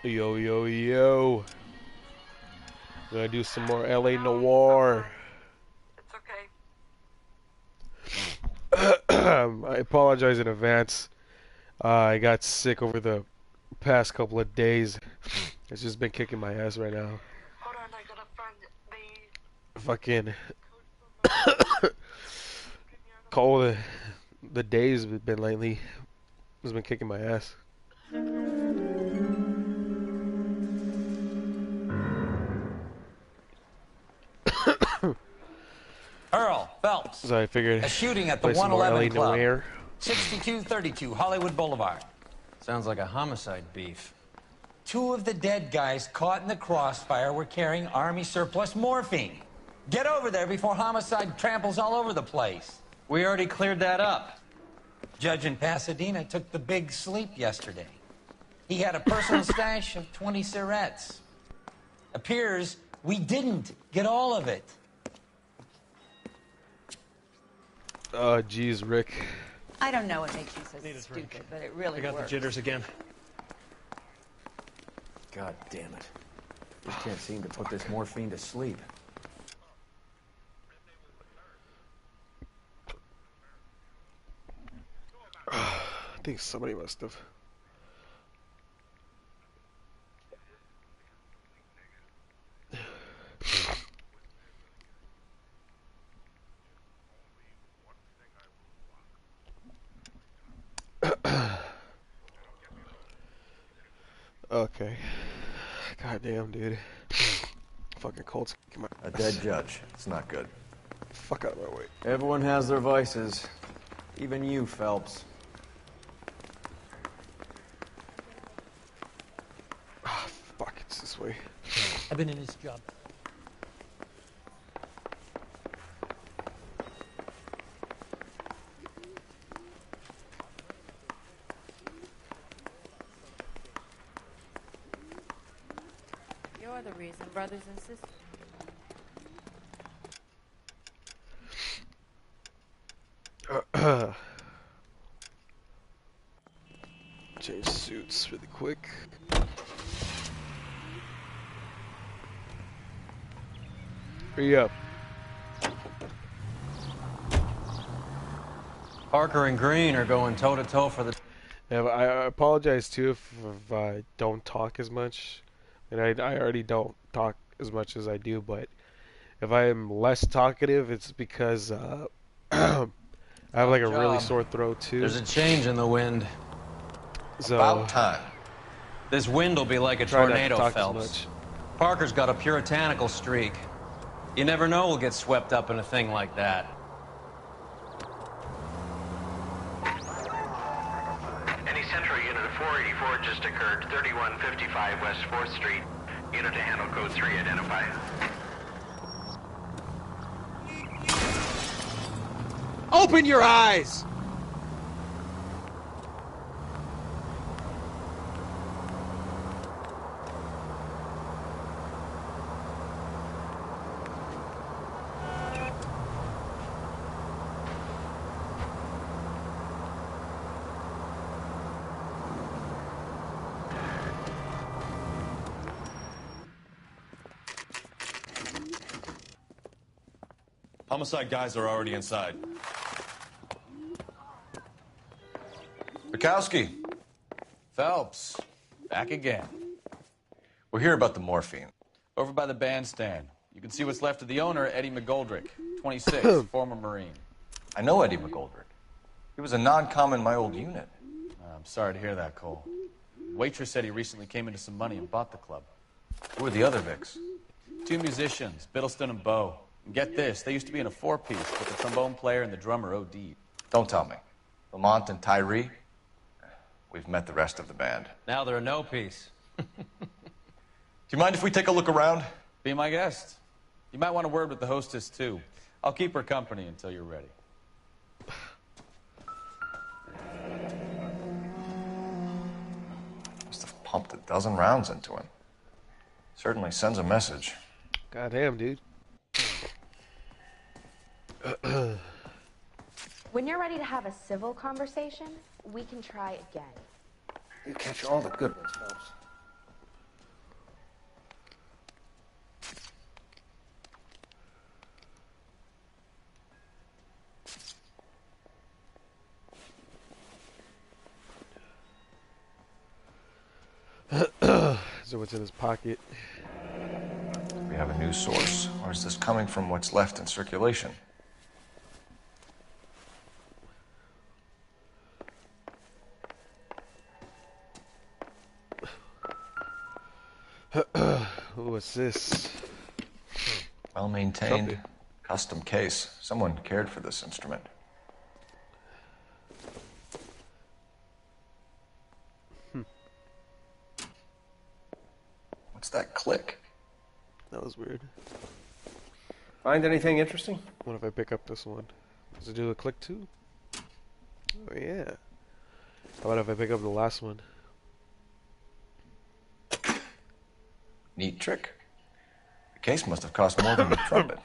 Yo, yo, yo. Gonna do some more L.A. Noire. It's okay. I apologize in advance. I got sick over the past couple of days. It's just been kicking my ass right now. Hold on, I gotta find the Fucking code cold. The days have been lately. It's been kicking my ass. Earl Phelps. So I figured A shooting at the play some more 111 L.A. Club. Noire. 6232 Hollywood Boulevard. Sounds like a homicide beef. Two of the dead guys caught in the crossfire were carrying Army surplus morphine. Get over there before homicide tramples all over the place. We already cleared that up. Judge in Pasadena took the big sleep yesterday. He had a personal stash of 20 cigarettes. Appears we didn't get all of it. Oh, geez, Rick. I don't know what makes you so stupid, but it really I got works. the jitters again. God damn it. Just can't seem to put this morphine to sleep. I think somebody must have. Okay. Goddamn, dude. Fucking Colts. A dead judge. It's not good. Fuck out of my way. Everyone has their vices. Even you, Phelps. Ah, fuck, it's this way. I've been in this job. You're the reason, brothers and sisters. Change suits really quick. Hurry up. Parker and Green are going toe-to-toe for the... Yeah, I apologize too if I don't talk as much. And I already don't talk as much as I do, but if I am less talkative, it's because I have like a really sore throat too. There's a change in the wind. So About time. This wind will be like a try not to tornado, talk as Phelps. much. Parker's got a puritanical streak. You never know we'll get swept up in a thing like that. Any Central unit of 484 just occurred, 3155 West 4th Street. Unit to handle code 3, identify. Open your eyes! Homicide guys are already inside. Bukowski, Phelps, back again. we're here about the morphine. Over by the bandstand. You can see what's left of the owner, Eddie McGoldrick, 26, former Marine. I know Eddie McGoldrick. He was a non-com in my old unit. I'm sorry to hear that, Cole. Waitress said he recently came into some money and bought the club. Who are the other Vics? Two musicians, Biddleston and Bo. And get this, they used to be in a four-piece, but the trombone player and the drummer OD'd. Don't tell me. Lamont and Tyree? We've met the rest of the band. Now they're a no-piece. Do you mind if we take a look around? Be my guest. You might want a word with the hostess, too. I'll keep her company until you're ready. Must have pumped a dozen rounds into him. Certainly sends a message. Goddamn, dude. When you're ready to have a civil conversation, we can try again. You catch all the good ones, Phelps. So what's in his pocket? Do we have a news source, or is this coming from what's left in circulation? What's this? Well-maintained, Something. custom case. Someone cared for this instrument. What's that click? That was weird. Find anything interesting? What if I pick up this one? Does it do a click too? Oh yeah. How about if I pick up the last one? Neat trick. The case must have cost more than the trumpet.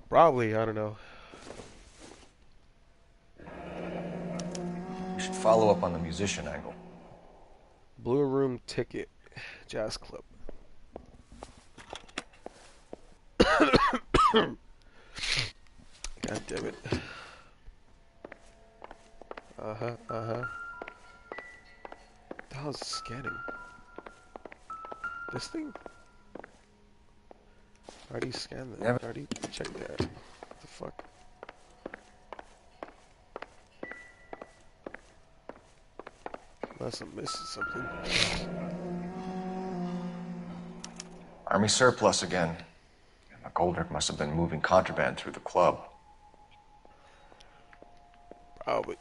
Probably, I don't know. We should follow up on the musician angle. Blue Room Ticket, Jazz Club. God damn it. Uh-huh. The hell is it scanning? This thing? I already scanned that. I already checked that. What the fuck? Unless I'm missing something. Army surplus again. McGoldrick must have been moving contraband through the club. Probably.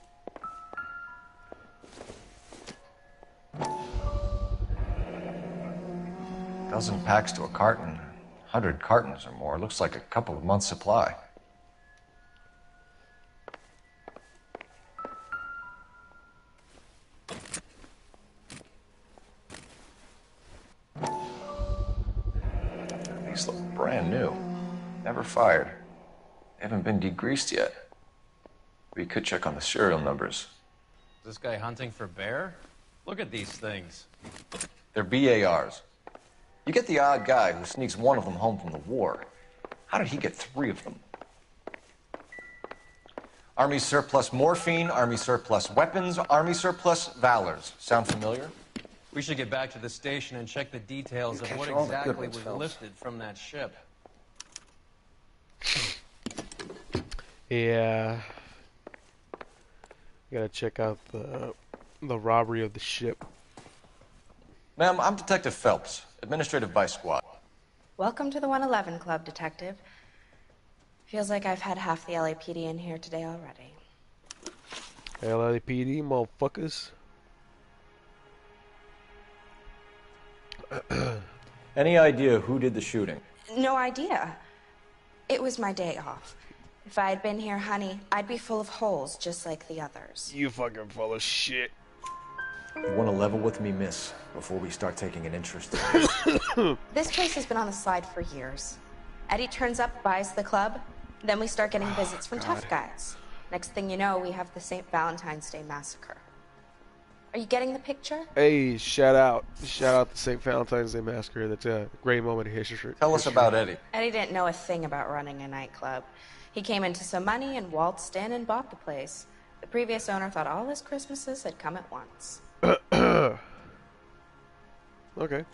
Dozen packs to a carton. 100 cartons or more. Looks like a couple of months' supply. These look brand new. Never fired. They haven't been degreased yet. We could check on the serial numbers. Is this guy hunting for bear? Look at these things. They're BARs. You get the odd guy who sneaks one of them home from the war. How did he get 3 of them? Army surplus morphine, Army surplus weapons, Army surplus valors. Sound familiar? We should get back to the station and check the details of what catch all the good exactly ones, was Phelps. lifted from that ship. Yeah. Gotta check out the robbery of the ship. Ma'am, I'm Detective Phelps, Administrative Vice Squad. Welcome to the 111 Club, Detective. Feels like I've had half the LAPD in here today already. LAPD, motherfuckers. Any idea who did the shooting? No idea. It was my day off. If I had been here, honey, I'd be full of holes just like the others. You fucking full of shit. You want to level with me, miss, before we start taking an interest in This place has been on the slide for years. Eddie turns up, buys the club, then we start getting visits from tough guys. Next thing you know, we have the St. Valentine's Day Massacre. Are you getting the picture? Hey, shout out to St. Valentine's Day Massacre. That's a great moment in history. Tell us about Eddie. Eddie didn't know a thing about running a nightclub. He came into some money and waltzed in and bought the place. The previous owner thought all his Christmases had come at once. Okay.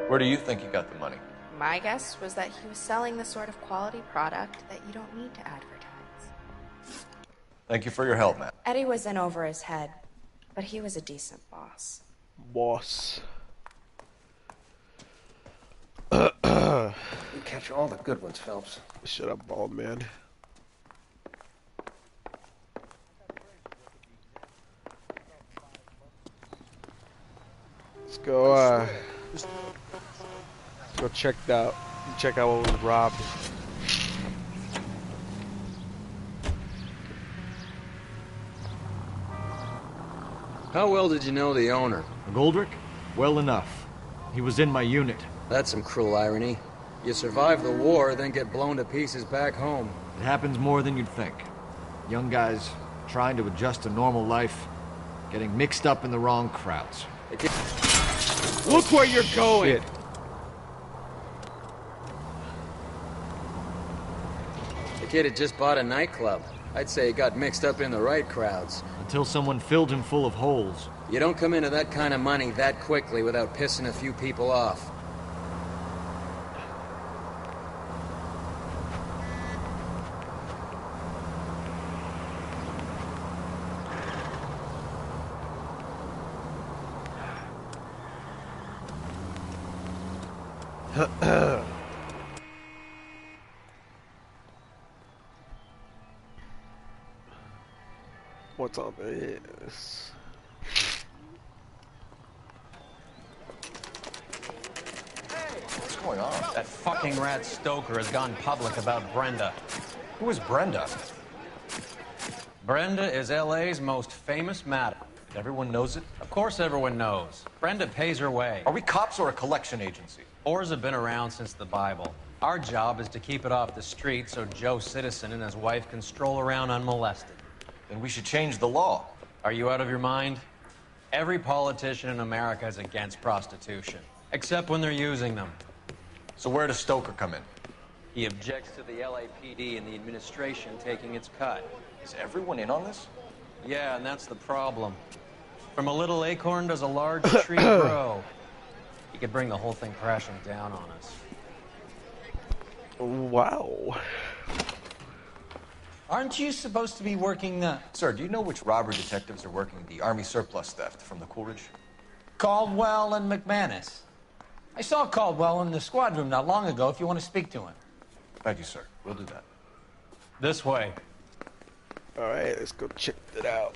Where do you think he got the money? My guess was that he was selling the sort of quality product that you don't need to advertise. Thank you for your help, ma'am. Eddie was in over his head, but he was a decent boss. Boss. You catch all the good ones, Phelps. Shut up, bald man. Let's go, let's go check out what was robbed. How well did you know the owner? Goldrick? Well enough. He was in my unit. That's some cruel irony. You survive the war, then get blown to pieces back home. It happens more than you'd think. Young guys trying to adjust to normal life, getting mixed up in the wrong crowds. Look where you're going! Shit. The kid had just bought a nightclub. I'd say he got mixed up in the right crowds. Until someone filled him full of holes. You don't come into that kind of money that quickly without pissing a few people off. What's on this? What's going on? That fucking rat Stoker has gone public about Brenda. Who is Brenda? Brenda is L.A.'s most famous madam. Everyone knows it? Of course everyone knows. Brenda pays her way. Are we cops or a collection agency? Whores have been around since the Bible. Our job is to keep it off the street so Joe Citizen and his wife can stroll around unmolested. Then we should change the law. Are you out of your mind? Every politician in America is against prostitution, except when they're using them. So where does Stoker come in? He objects to the LAPD and the administration taking its cut. Is everyone in on this? Yeah, and that's the problem. From a little acorn does a large tree grow. He could bring the whole thing crashing down on us. Wow. Aren't you supposed to be working the... Sir, do you know which robbery detectives are working the Army surplus theft from the Coolidge? Caldwell and McManus. I saw Caldwell in the squad room not long ago if you want to speak to him. Thank you, sir. We'll do that. This way. Alright, let's go check it out.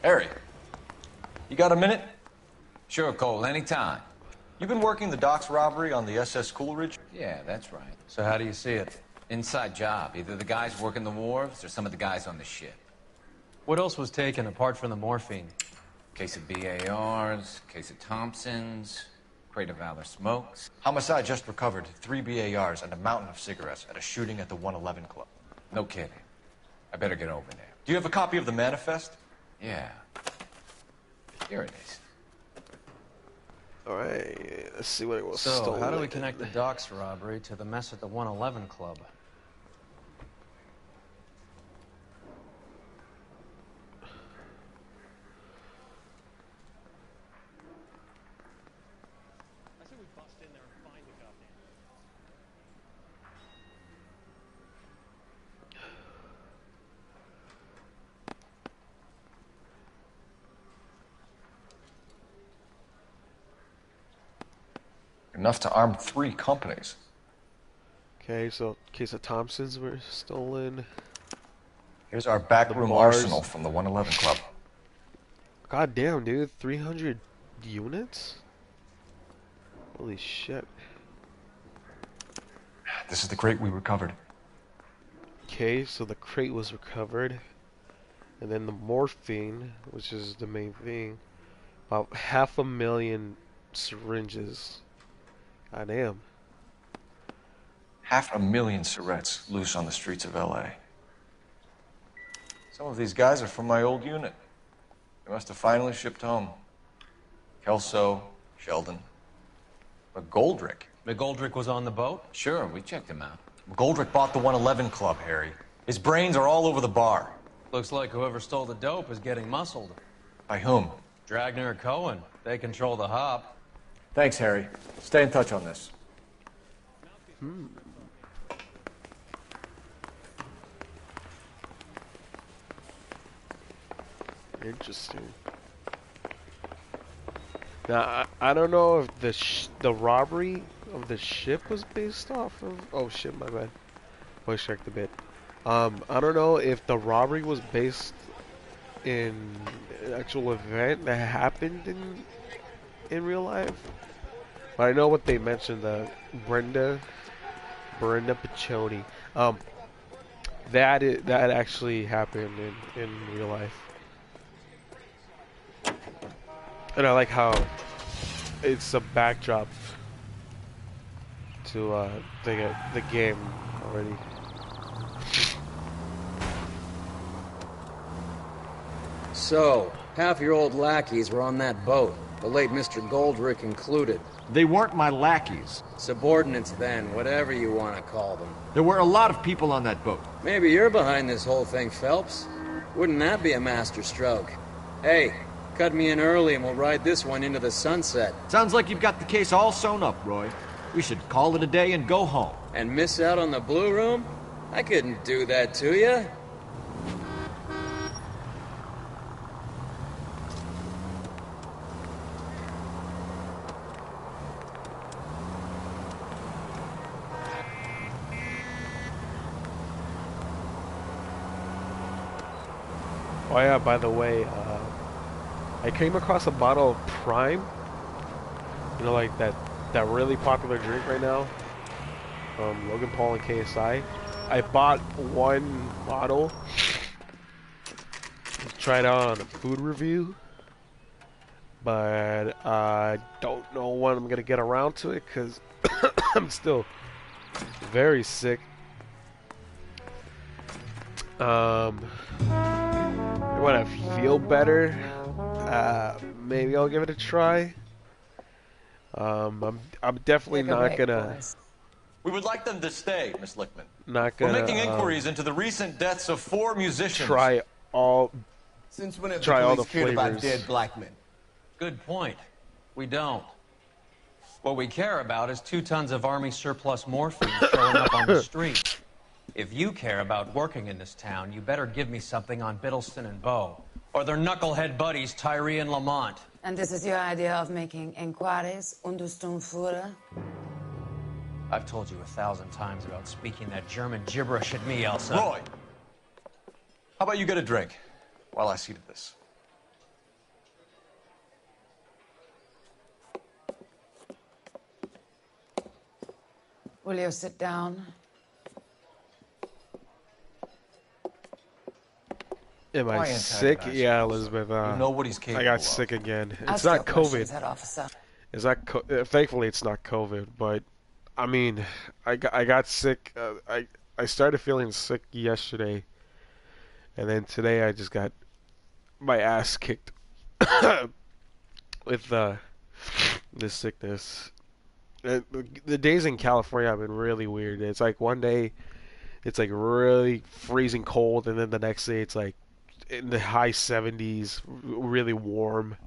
Harry, you got a minute? Sure, Cole, anytime. You've been working the docks robbery on the SS Coolidge? Yeah, that's right. So how do you see it? Inside job. Either the guys working the wharves or some of the guys on the ship. What else was taken apart from the morphine? Case of BARs, case of Thompsons, crate of Valor smokes. Homicide just recovered 3 BARs and a mountain of cigarettes at a shooting at the 111 Club. No kidding. I better get over there. Do you have a copy of the manifest? Yeah. Here it is. Alright, let's see what it was So, stolen. how do we connect the docks robbery to the mess at the 111 Club? Enough to arm 3 companies. Okay, so case of Thompsons were stolen. Here's our backroom arsenal from the 111 Club. God damn, dude, 300 units? Holy shit. This is the crate we recovered. Okay, so the crate was recovered. And then the morphine, which is the main thing. About 500,000 syringes. God damn. 500,000 cigarettes loose on the streets of L.A. Some of these guys are from my old unit. They must have finally shipped home. Kelso, Sheldon. McGoldrick. McGoldrick was on the boat? Sure, we checked him out. McGoldrick bought the 111 Club, Harry. His brains are all over the bar. Looks like whoever stole the dope is getting muscled. By whom? Dragner or Cohen. They control the hop. Thanks, Harry. Stay in touch on this. Interesting. Now, I don't know if the robbery of the ship was based off of... Oh shit, my bad. Voice checked a bit. I don't know if the robbery was based in an actual event that happened in real life. But I know what they mentioned, Brenda Piccioni. That actually happened in real life. And I like how it's a backdrop to the game already. So, half your old lackeys were on that boat. The late Mr. Goldrick included. They weren't my lackeys. Subordinates then, whatever you want to call them. There were a lot of people on that boat. Maybe you're behind this whole thing, Phelps. Wouldn't that be a master stroke? Hey, cut me in early and we'll ride this one into the sunset. Sounds like you've got the case all sewn up, Roy. We should call it a day and go home. And miss out on the Blue Room? I couldn't do that to you. Oh yeah, by the way, I came across a bottle of Prime. You know, like that really popular drink right now from Logan Paul and KSI. I bought one bottle to try it out on a food review, but I don't know when I'm gonna get around to it because I'm still very sick. When I feel better, maybe I'll give it a try. I'm definitely not gonna. We would like them to stay, Miss Lickman. Not gonna. We're making inquiries into the recent deaths of 4 musicians. Try all. Since when have try the all the police cared about flavors. dead black men? Good point. We don't. What we care about is 2 tons of Army surplus morphine showing up on the street. If you care about working in this town, you better give me something on Biddleston and Bow, or their knucklehead buddies Tyree and Lamont. And this is your idea of making inquiries, Untersturmfuhrer? I've told you 1,000 times about speaking that German gibberish at me, Elsa. Roy, how about you get a drink while I see to this? Will you sit down? Am I sick? Yeah, Elizabeth. You know what he's I capable got of. sick again. It's Ask not your questions, COVID. Head officer. It's not. Thankfully, it's not COVID. But I mean, I got sick. I started feeling sick yesterday, and then today I just got my ass kicked with this sickness. The days in California have been really weird. It's like one day it's like really freezing cold, and then the next day it's like in the high 70s, really warm,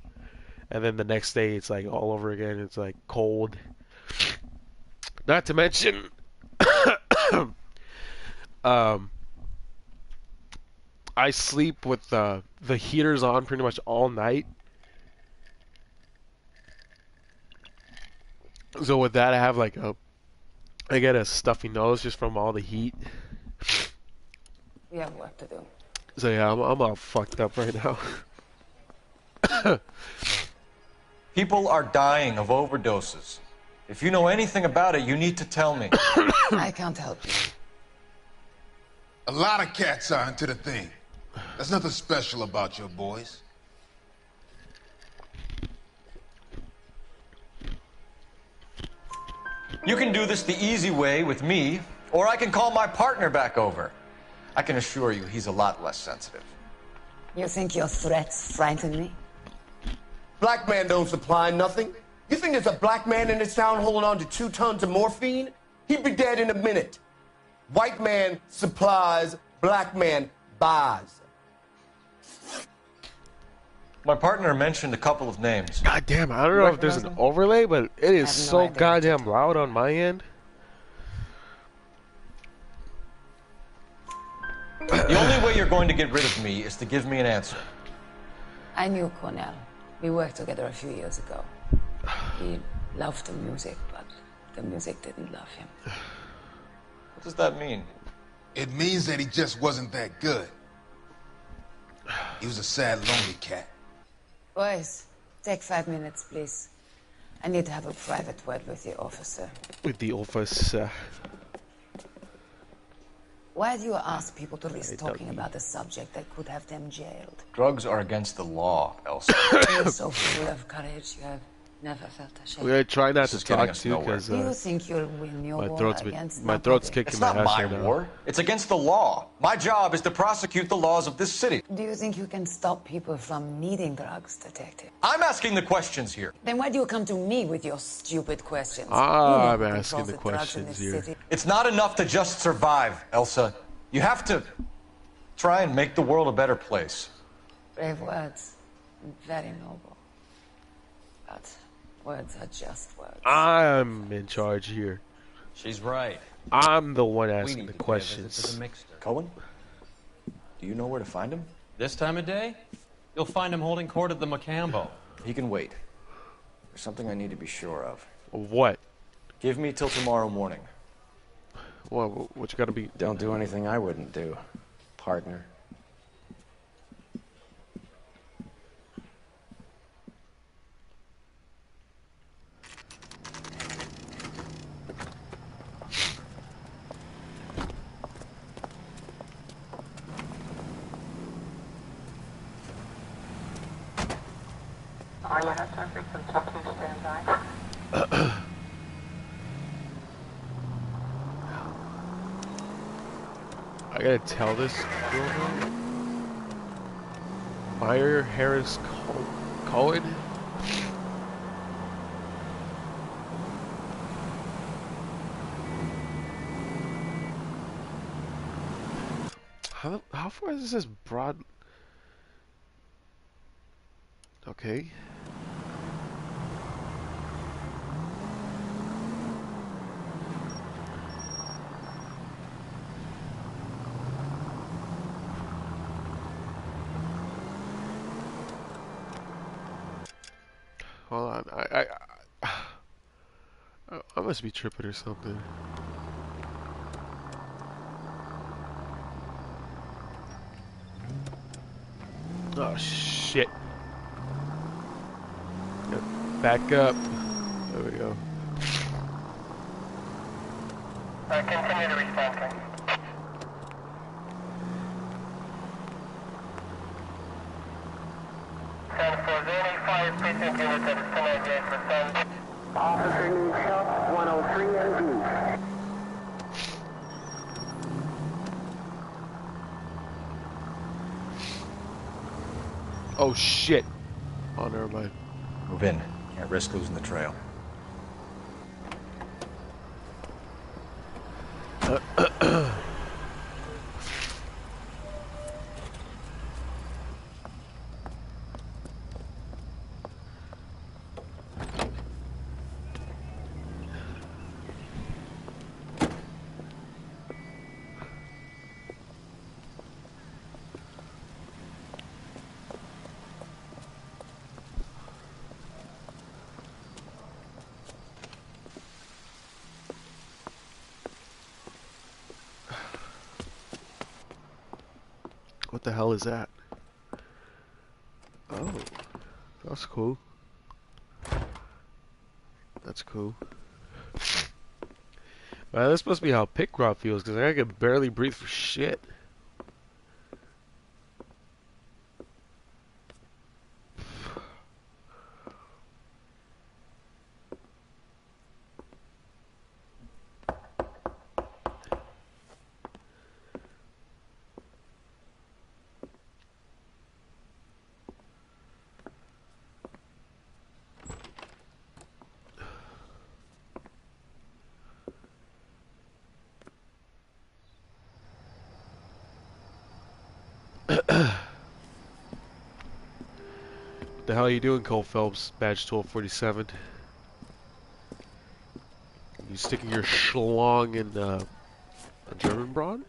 and then the next day it's like all over again. It's like cold. Not to mention, I sleep with the heaters on pretty much all night. So with that, I get a stuffy nose just from all the heat. We have work to do. So yeah, I'm all fucked up right now. People are dying of overdoses. If you know anything about it, you need to tell me. I can't help you. A lot of cats are into the thing. There's nothing special about your boys. You can do this the easy way with me, or I can call my partner back over. I can assure you he's a lot less sensitive. You think your threats frighten me? Black man don't supply nothing. You think there's a black man in this town holding on to 2 tons of morphine? He'd be dead in a minute. White man supplies, black man buys. My partner mentioned a couple of names. God damn, I don't know if there's an overlay, but it is so goddamn loud on my end. The only way you're going to get rid of me is to give me an answer. I knew Cornell. We worked together a few years ago. He loved the music, but the music didn't love him. What does that mean? It means that he just wasn't that good. He was a sad, lonely cat. Boys, take 5 minutes, please. I need to have a private word with the officer. With the officer. Why do you ask people to risk talking about a subject that could have them jailed? Drugs are against the law, Elsa. You're so full of courage. You have Never felt ashamed. I'm gonna try not This to is getting talk us too nowhere. because Do you think you'll win your my war throat's against my throat's nobody? kicking It's my not ass my right now. war. It's against the law. My job is to prosecute the laws of this city. Do you think you can stop people from needing drugs, detective? I'm asking the questions here. Then why do you come to me with your stupid questions? You know I'm who asking controls the drugs in questions this here. city. It's not enough to just survive, Elsa. You have to try and make the world a better place. Brave words, and very noble. But words are just words. I'm in charge here. She's right. I'm the one We asking need the to pay a visit to questions. the mixer. Cohen? Do you know where to find him? This time of day, you'll find him holding court at the Macambo. He can wait. There's something I need to be sure of. What? Give me till tomorrow morning. What you gotta be? Don't do anything I wouldn't do, partner. I gotta tell this girl. Meyer Harris Cohen. How far is this broad? Okay. Hold on, I must be tripping or something. Oh shit! Back up. There we go. Continue to respond, sir. And for any 5 precinct unit that is connected for some officer needs help, 103 and D. Oh shit! Oh, never mind. Move in. Can't risk losing the trail. What the hell is that? Oh, that's cool. That's cool. Man, this must be how Pickrod feels, because I can barely breathe for shit. What the hell are you doing, Cole Phelps? Badge 1247. You sticking your schlong in a German broad?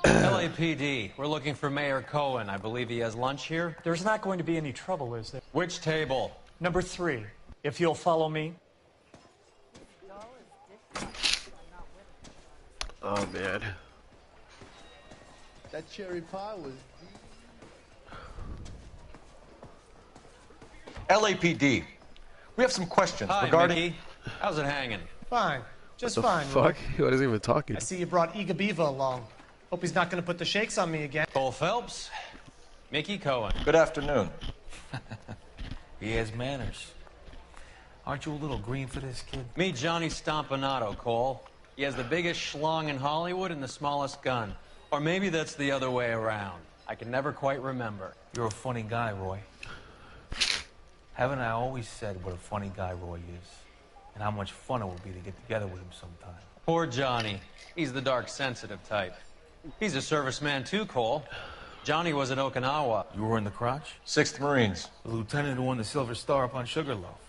LAPD, we're looking for Mayor Cohen. I believe he has lunch here. There's not going to be any trouble, is there? Which table? Number 3, if you'll follow me. Oh man. That cherry pie was LAPD. We have some questions Hi, regarding... Mickey. How's it hanging? Fine. Just What the fine, Roy. fuck? He wasn't even talking. I see you brought Iga Beaver along. Hope he's not going to put the shakes on me again. Cole Phelps, Mickey Cohen. Good afternoon. He has manners. Aren't you a little green for this kid? Meet Johnny Stompanato, Cole. He has the biggest schlong in Hollywood and the smallest gun. Or maybe that's the other way around. I can never quite remember. You're a funny guy, Roy. Haven't I always said what a funny guy Roy is? And how much fun it would be to get together with him sometime. Poor Johnny. He's the dark, sensitive type. He's a serviceman too, Cole. Johnny was in Okinawa. You were in the crotch? 6th Marines. The lieutenant who won the Silver Star up on Sugarloaf.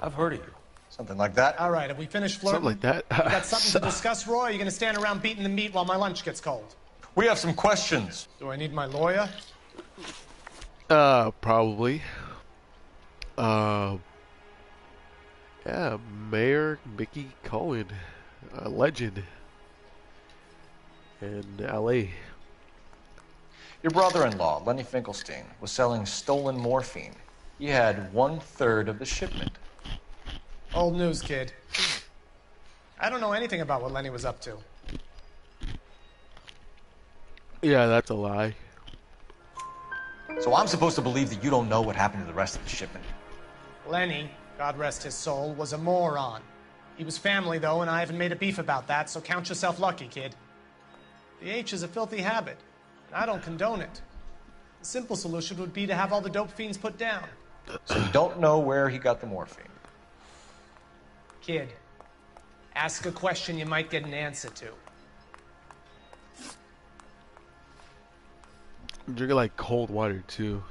I've heard of you. Something like that. All right, have we finished flirting? Something like that. You got something to discuss, Roy? Or are you going to stand around beating the meat while my lunch gets cold? We have some questions. Do I need my lawyer? Probably. Yeah, Mayor Mickey Cohen, a legend in L.A. Your brother-in-law, Lenny Finkelstein, was selling stolen morphine. He had 1/3 of the shipment. Old news, kid. I don't know anything about what Lenny was up to. Yeah, that's a lie. So I'm supposed to believe that you don't know what happened to the rest of the shipment? Lenny, God rest his soul, was a moron. He was family, though, and I haven't made a beef about that, so count yourself lucky, kid. The H is a filthy habit, and I don't condone it. The simple solution would be to have all the dope fiends put down. So you don't know where he got the morphine? Kid, ask a question you might get an answer to. I'm drinking like cold water too,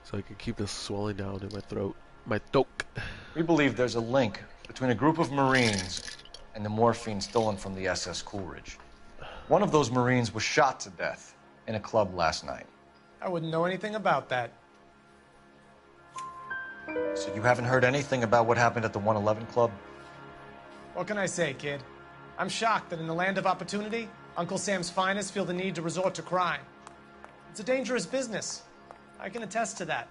so I can keep the swelling down in my throat. My throat. We believe there's a link between a group of Marines and the morphine stolen from the SS Coolidge. One of those Marines was shot to death in a club last night. I wouldn't know anything about that. So you haven't heard anything about what happened at the 111 Club? What can I say, kid? I'm shocked that in the land of opportunity, Uncle Sam's finest feel the need to resort to crime. It's a dangerous business. I can attest to that.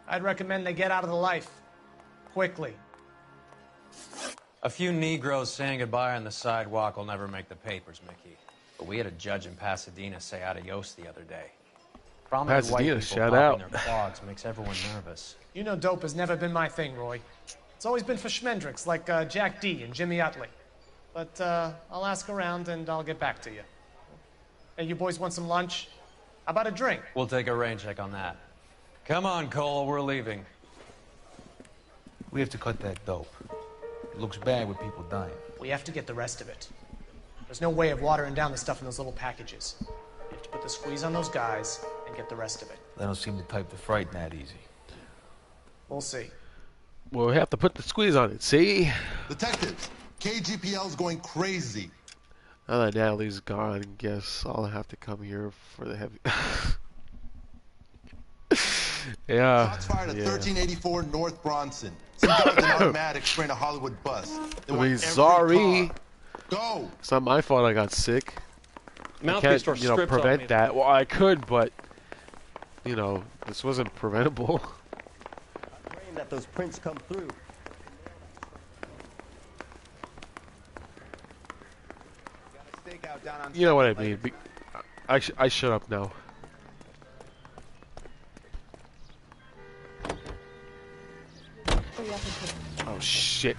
I'd recommend they get out of the life. Quickly. A few Negroes saying goodbye on the sidewalk will never make the papers, Mickey. But we had a judge in Pasadena say adios the other day. Prominent white Pasadena, people shout popping out. their clogs makes everyone nervous. You know dope has never been my thing, Roy. It's always been for schmendricks like Jack D and Jimmy Utley. But I'll ask around and I'll get back to you. Hey, you boys want some lunch? How about a drink? We'll take a rain check on that. Come on, Cole, we're leaving. We have to cut that dope. It looks bad with people dying. We have to get the rest of it. There's no way of watering down the stuff in those little packages. You have to put the squeeze on those guys and get the rest of it. They don't seem the type to frighten that easy. We'll see. Well, we have to put the squeeze on it. See? Detectives, KGPL's going crazy. Now that Natalie's gone, guess I'll have to come here for the heavy. Yeah. Shots fired at yeah. 1384 North Bronson. Some guy with an automatic spraying a Hollywood bus. They I want mean, every sorry. car. Go. It's not my fault I got sick. I Mouthpiece can't, store scripts on prevent me. that. Well, I could, but this wasn't preventable. Praying that those prints come through. You know what I mean. I shut up now. Oh shit.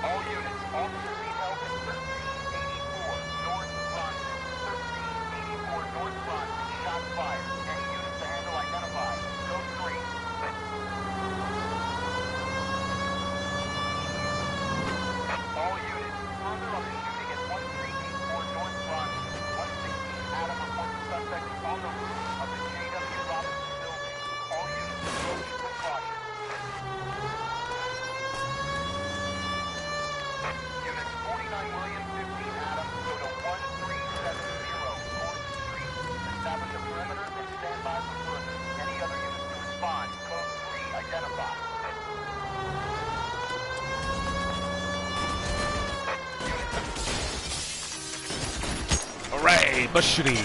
All units, officers need help at 1384 North Bronson. 1384 North Bronson. Shots fired. Any units to handle identified. Code 3. mushroom.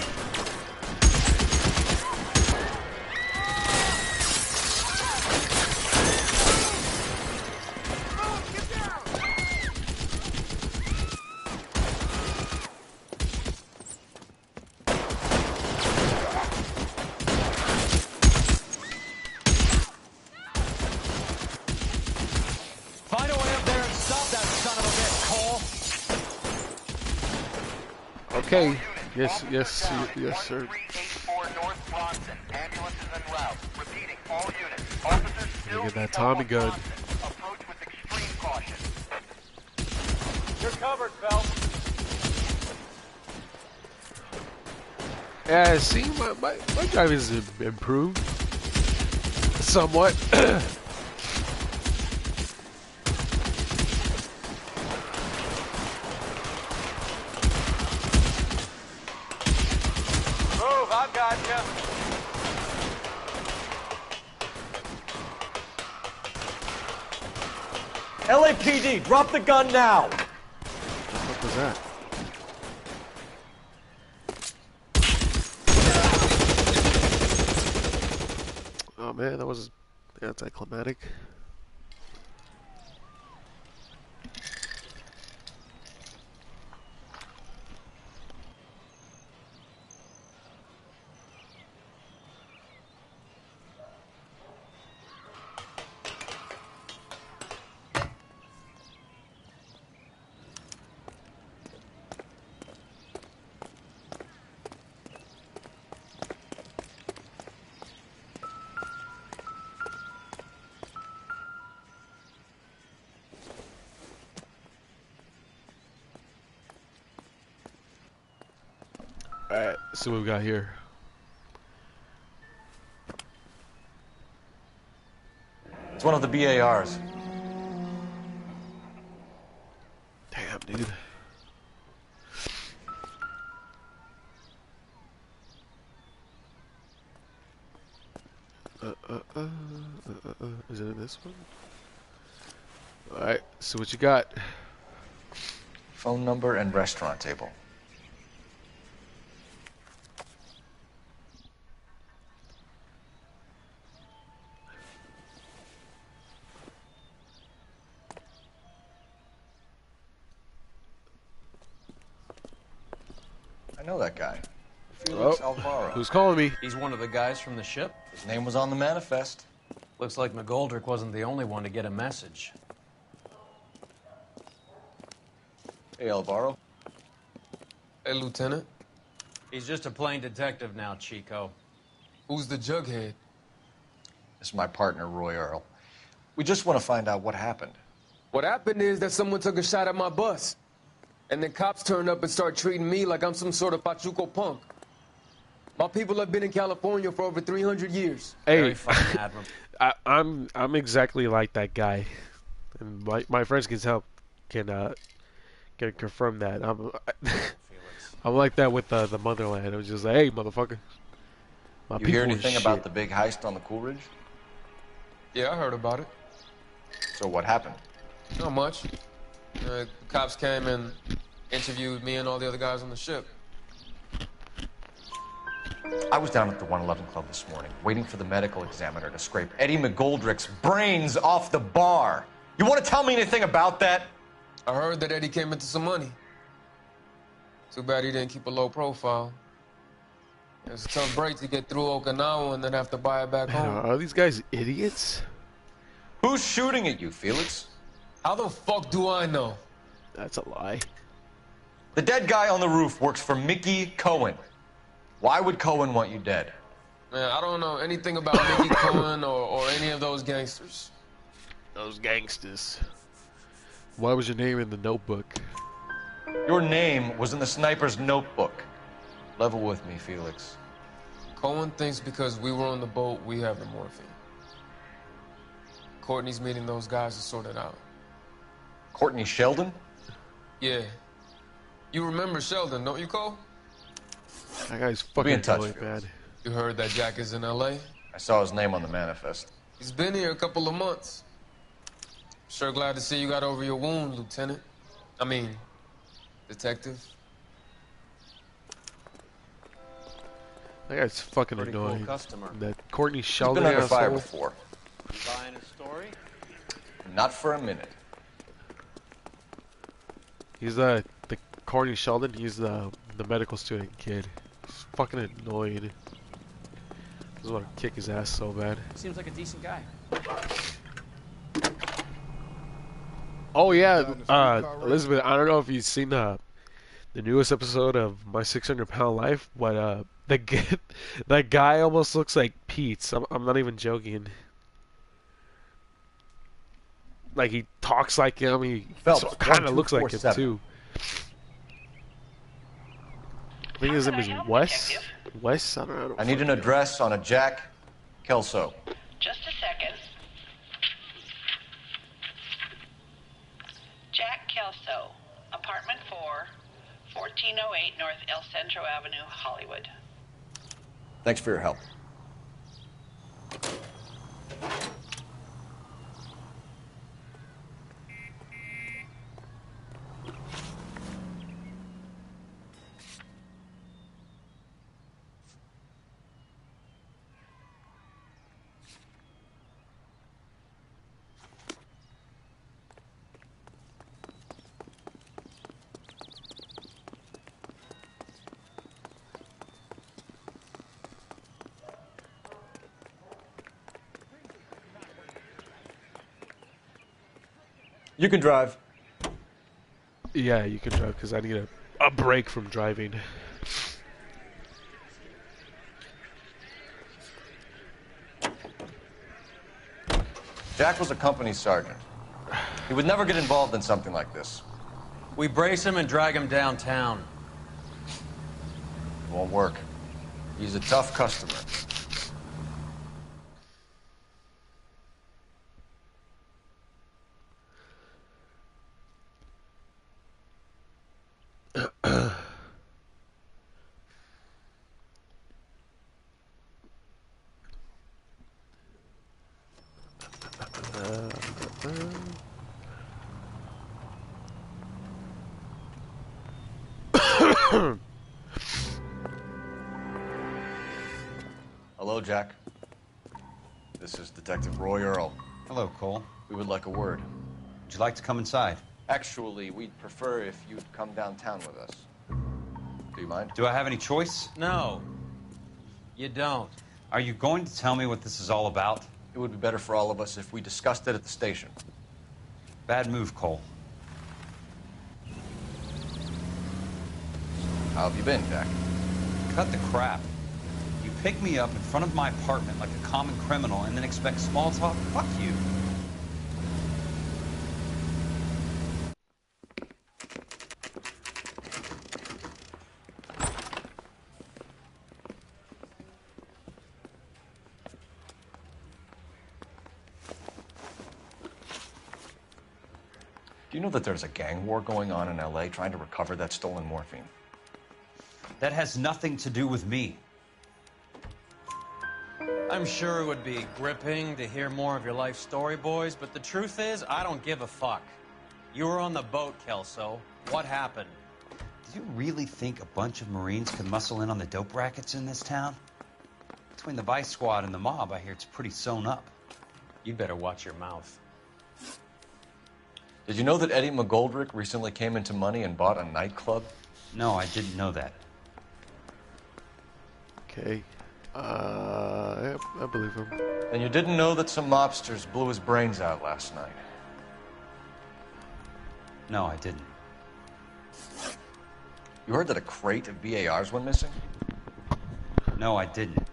Find a way up there and stop that son of a bitch, Cole. Okay. Yes, yes, yes, sir. 1384 North Bronson. Ambulance is en route. Repeating, all units. Officers still Get that need Tommy help on gun. Bronson. Approach with extreme caution. You're covered, Phelps. Yeah, see, my driving's improved somewhat. Move, I've got you. LAPD, drop the gun now! What was that? Oh man, that was anticlimactic. Alright, let's see what we got here. It's one of the BARs. Damn, dude. Is it this one? Alright, see what you got. Phone number and restaurant table. I know that guy. Felix Alvaro. Who's calling me? He's one of the guys from the ship? His name was on the manifest. Looks like McGoldrick wasn't the only one to get a message. Hey, Alvaro. Hey, Lieutenant. He's just a plain detective now, Chico. Who's the jughead? This is my partner, Roy Earl. We just want to find out what happened. What happened is that someone took a shot at my bus. And then cops turned up and start treating me like I'm some sort of Pachuco punk. My people have been in California for over 300 years. Hey, I'm exactly like that guy, and my friends can confirm that. I'm like that with the motherland. It was just like, hey, motherfucker. My You hear people anything is about shit. the big heist on the Coolidge? Yeah, I heard about it. So what happened? Not much. The cops came and interviewed me and all the other guys on the ship. I was down at the 111 Club this morning, waiting for the medical examiner to scrape Eddie McGoldrick's brains off the bar. You want to tell me anything about that? I heard that Eddie came into some money. Too bad he didn't keep a low profile. It's a tough break to get through Okinawa and then have to buy it back Man, home. are these guys idiots? Who's shooting at you, Felix? How the fuck do I know? That's a lie. The dead guy on the roof works for Mickey Cohen. Why would Cohen want you dead? Man, I don't know anything about Mickey Cohen or any of those gangsters. Those gangsters. Why was your name in the notebook? Your name was in the sniper's notebook. Level with me, Felix. Cohen thinks because we were on the boat, we have the morphine. Courtney's meeting those guys to sort it out. Courtney Sheldon? Yeah. You remember Sheldon, don't you, Cole? That guy's Be fucking in touch, really Felix. bad. You heard that Jack is in L.A.? I saw his name on the manifest. He's been here a couple of months. Sure glad to see you got over your wound, Lieutenant. I mean, Detective. That guy's fucking Pretty cool annoying. customer. That Courtney He's Sheldon been under asshole. fire before. You buying his story? Not for a minute. He's the Courtney Sheldon. He's the medical student kid. He's fucking annoying. Just want to kick his ass so bad. Seems like a decent guy. Oh yeah, Elizabeth. I don't know if you've seen the newest episode of My 600-Pound Life, but that guy almost looks like Pete's. I'm not even joking. Like he talks like him. He kind of looks like him too. I think his name is Wes. Wes. I don't know. I need an address on a Jack Kelso. Just a second. Jack Kelso, apartment 4, 1408 North El Centro Avenue, Hollywood. Thanks for your help. You can drive. Yeah, you can drive because I need a break from driving. Jack was a company sergeant. He would never get involved in something like this. We brace him and drag him downtown. It won't work. He's a tough customer. Hello, Jack. This is Detective Roy Earl. Hello, Cole. We would like a word. Would you like to come inside? Actually, we'd prefer if you'd come downtown with us. Do you mind? Do I have any choice? No. You don't. Are you going to tell me what this is all about? It would be better for all of us if we discussed it at the station. Bad move, Cole. How have you been, Jack? Cut the crap. You pick me up in front of my apartment like a common criminal and then expect small talk? Fuck you. Do you know that there's a gang war going on in L.A. trying to recover that stolen morphine? That has nothing to do with me. I'm sure it would be gripping to hear more of your life story, boys, but the truth is, I don't give a fuck. You were on the boat, Kelso. What happened? Do you really think a bunch of Marines could muscle in on the dope rackets in this town? Between the Vice Squad and the mob, I hear it's pretty sewn up. You'd better watch your mouth. Did you know that Eddie McGoldrick recently came into money and bought a nightclub? No, I didn't know that. Okay. Yep, I believe him. And you didn't know that some mobsters blew his brains out last night? No, I didn't. You heard that a crate of BARs went missing? No, I didn't.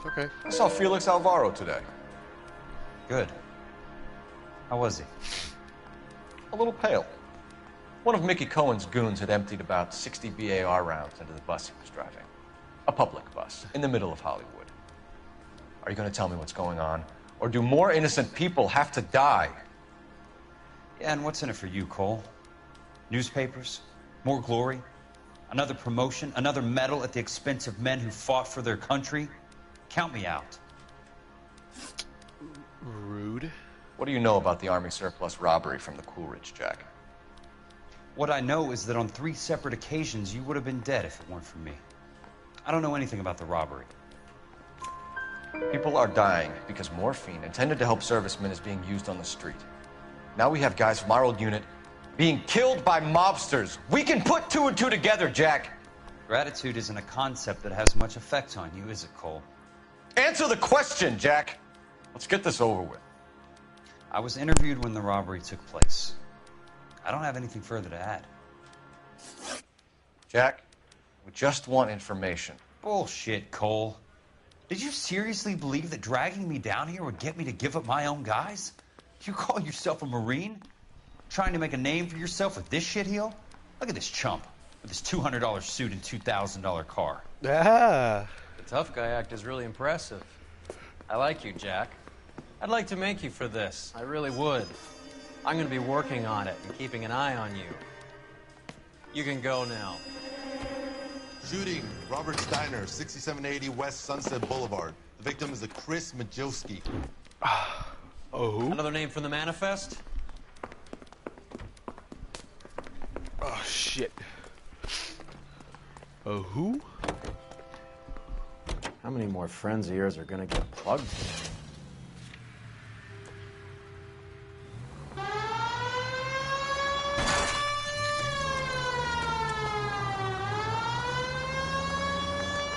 Okay. I saw Felix Alvaro today. Good. How was he? A little pale. One of Mickey Cohen's goons had emptied about 60 BAR rounds into the bus he was driving. A public bus, in the middle of Hollywood. Are you going to tell me what's going on? Or do more innocent people have to die? Yeah, and what's in it for you, Cole? Newspapers? More glory? Another promotion? Another medal at the expense of men who fought for their country? Count me out. Rude. What do you know about the Army surplus robbery from the Coolidge, Jack? What I know is that on 3 separate occasions, you would have been dead if it weren't for me. I don't know anything about the robbery. People are dying because morphine intended to help servicemen is being used on the street. Now we have guys from our old unit being killed by mobsters. We can put 2 and 2 together, Jack. Gratitude isn't a concept that has much effect on you, is it, Cole? Answer the question, Jack. Let's get this over with. I was interviewed when the robbery took place. I don't have anything further to add. Jack, we just want information. Bullshit, Cole. Did you seriously believe that dragging me down here would get me to give up my own guys? You call yourself a Marine? Trying to make a name for yourself with this shitheel? Look at this chump with his $200 suit and $2,000 car. Ah. The tough guy act is really impressive. I like you, Jack. I'd like to make you for this. I really would. I'm going to be working on it and keeping an eye on you. You can go now. Shooting, Robert Steiner, 6780 West Sunset Boulevard. The victim is a Chris Majowski. Oh. Another name from the manifest? Oh, shit. Oh, who? How many more friends of yours are gonna get plugged?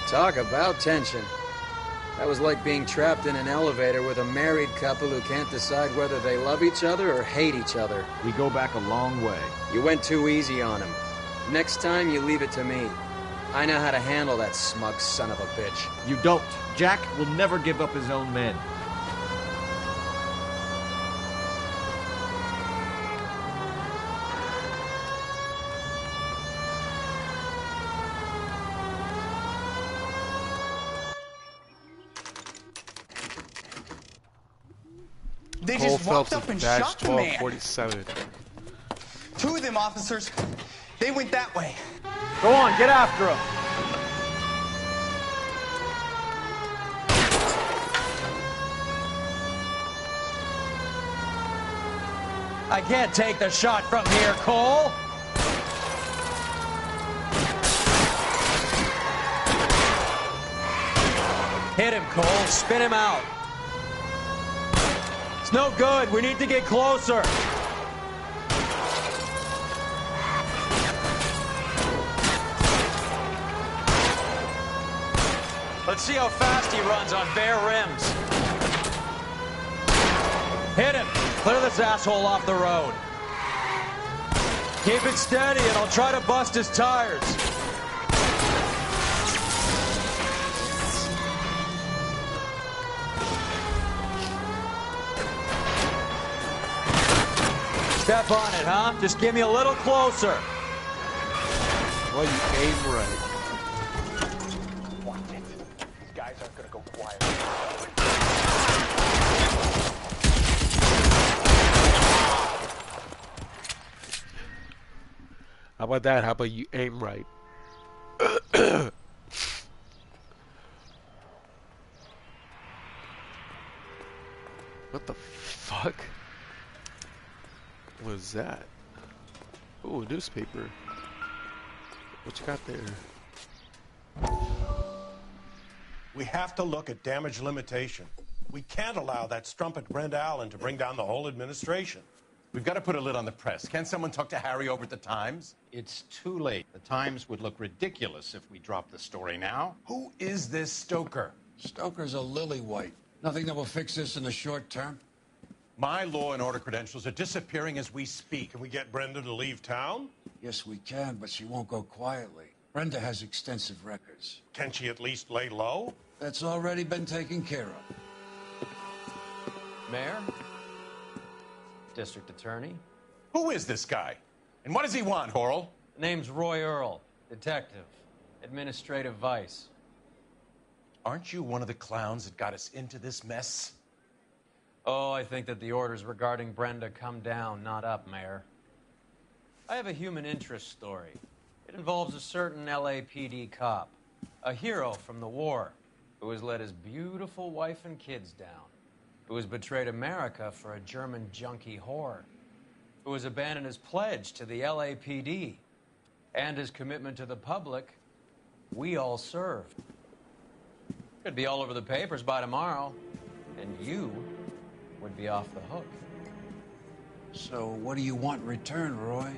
Talk about tension. That was like being trapped in an elevator with a married couple who can't decide whether they love each other or hate each other. We go back a long way. You went too easy on him. Next time, you leave it to me. I know how to handle that smug son of a bitch. You don't. Jack will never give up his own men. They Cole just walked Phelps up and badge shot the man. 1247. 2 of them officers, they went that way. Go on, get after him. I can't take the shot from here, Cole. Hit him, Cole. Spin him out. It's no good. We need to get closer. Let's see how fast he runs on bare rims. Hit him. Clear this asshole off the road. Keep it steady and I'll try to bust his tires. Step on it, huh? Just give me a little closer. Well, you aim right. These guys aren't gonna go quiet. How about that? How about you aim right? What the fuck was that? Oh, a newspaper. What you got there? We have to look at damage limitation. We can't allow that strumpet Brenda Allen to bring down the whole administration. We've got to put a lid on the press. Can't someone talk to Harry over at the Times? It's too late. The Times would look ridiculous if we dropped the story now. Who is this Stoker? Stoker's a lily-white. Nothing that will fix this in the short term. My law and order credentials are disappearing as we speak. Can we get Brenda to leave town? Yes, we can, but she won't go quietly. Brenda has extensive records. Can she at least lay low? That's already been taken care of. Mayor? District Attorney? Who is this guy? And what does he want, Horrell? The name's Roy Earl, detective, administrative vice. Aren't you one of the clowns that got us into this mess? Oh, I think that the orders regarding Brenda come down, not up, Mayor. I have a human interest story. It involves a certain LAPD cop, a hero from the war, who has let his beautiful wife and kids down, who has betrayed America for a German junkie whore. who has abandoned his pledge to the LAPD and his commitment to the public we all served. Could be all over the papers by tomorrow, and you would be off the hook. So what do you want in return, Roy?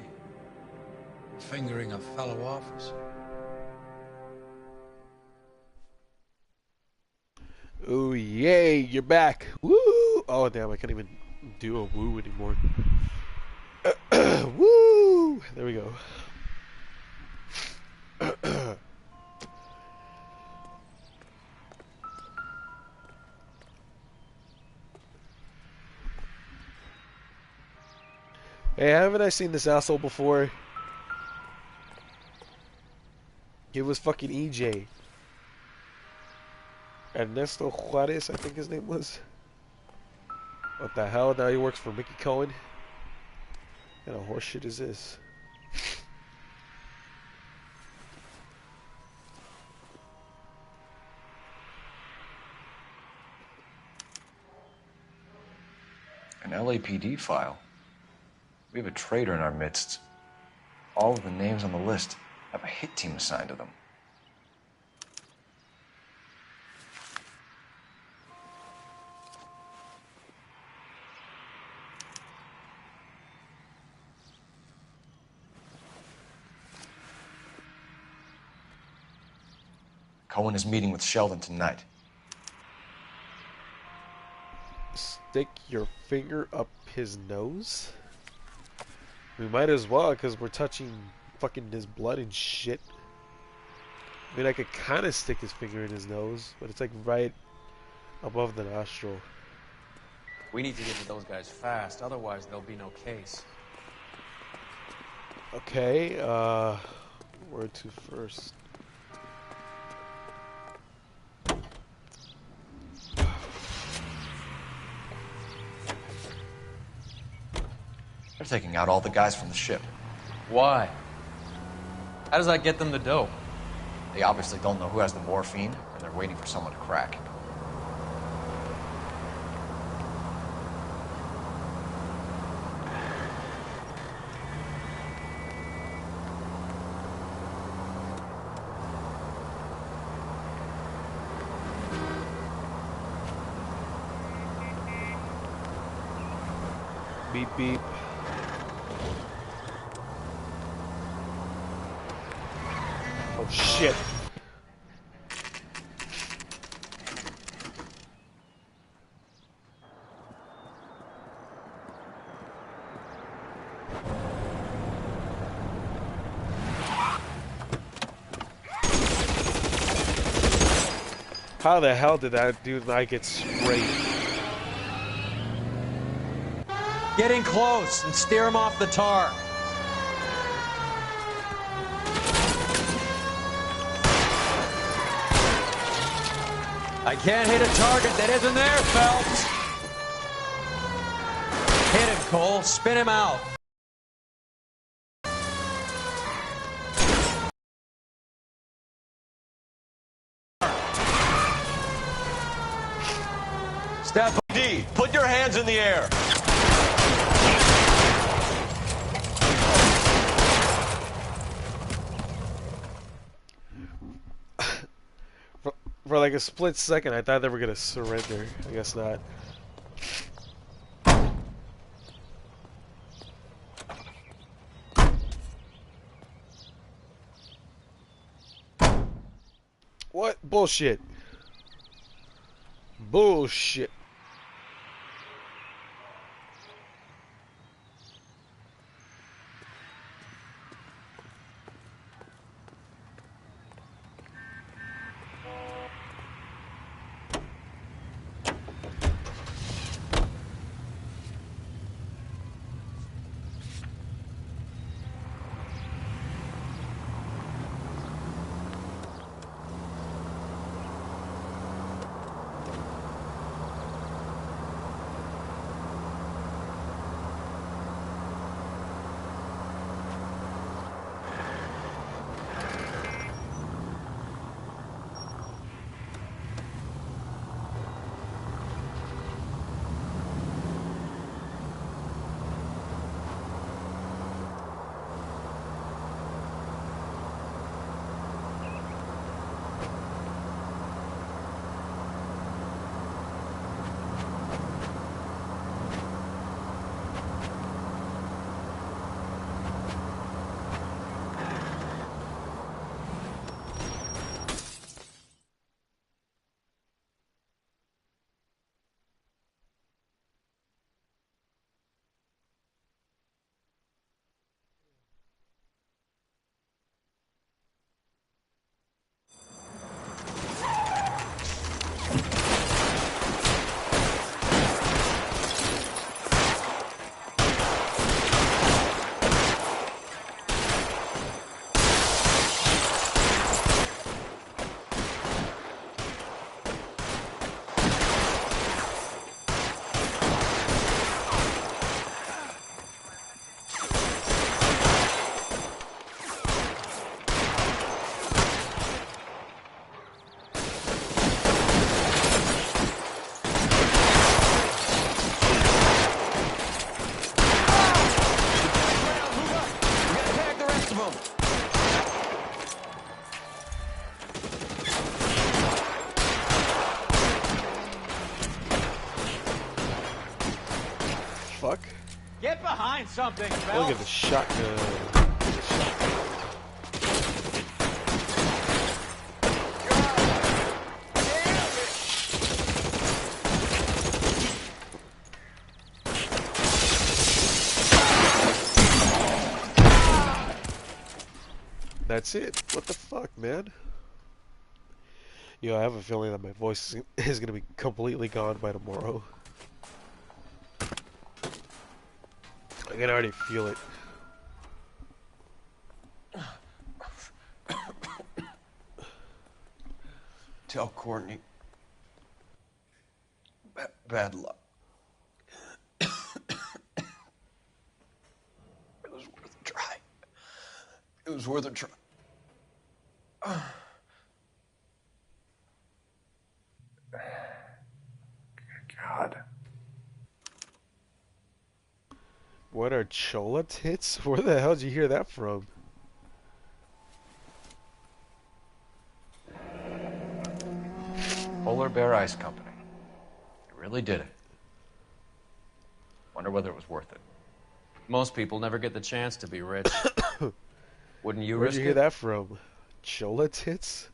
Fingering a fellow officer? Oh, yay, you're back. Woo! Oh, damn, I can't even do a woo anymore. Woo! There we go. Hey, haven't I seen this asshole before? It was fucking EJ. Ernesto Juarez, I think his name was. What the hell? Now he works for Mickey Cohen? What kind of horse shit is this? An LAPD file. We have a traitor in our midst. All of the names on the list have a hit team assigned to them. Cohen is meeting with Sheldon tonight. Stick your finger up his nose? We might as well, because we're touching fucking his blood and shit. I mean, I could kind of stick his finger in his nose, but it's like right above the nostril. We need to get to those guys fast, otherwise there'll be no case. Okay, where to first? They're taking out all the guys from the ship. Why? How does that get them the dope? They obviously don't know who has the morphine, and they're waiting for someone to crack. Beep beep. Oh shit. How the hell did that dude not get sprayed? Get in close and steer him off the tar. I can't hit a target that isn't there, Phelps. Hit him, Cole. Spin him out. Step D, put your hands in the air. For like a split second, I thought they were gonna surrender. I guess not. What? Bullshit. Bullshit. Fuck. Get behind something, Phelps. Look at the shotgun. That's it. What the fuck, man? Yo, I have a feeling that my voice is gonna be completely gone by tomorrow. I can already feel it. Tell Courtney. Bad luck. It was worth a try. It was worth a try. God. What are chola tits? Where the hell did you hear that from? Polar Bear Ice Company. You really did it. Wonder whether it was worth it. Most people never get the chance to be rich. Wouldn't you Where'd risk you hear it? that from? Chola tits?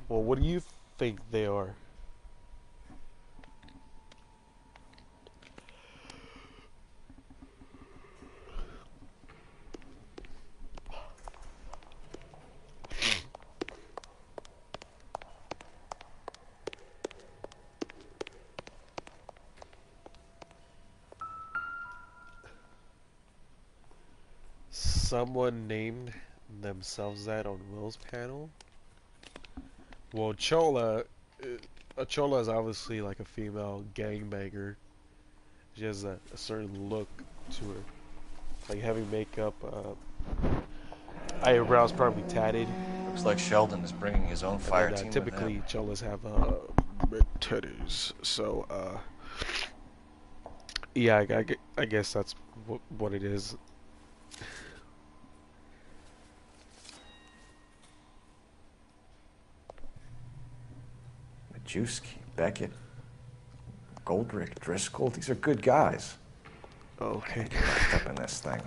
Well, what do you think they are? Someone named themselves that on Will's panel? Well, Chola, a Chola is obviously like a female gangbanger. She has a certain look to her, like heavy makeup, eyebrows probably tatted. Looks like Sheldon is bringing his own fire team with Typically, him. Cholas have big titties, so yeah, I guess that's what it is. Majewski, Beckett, Goldrick, Driscoll, these are good guys. Okay. Wrapped up in this thing.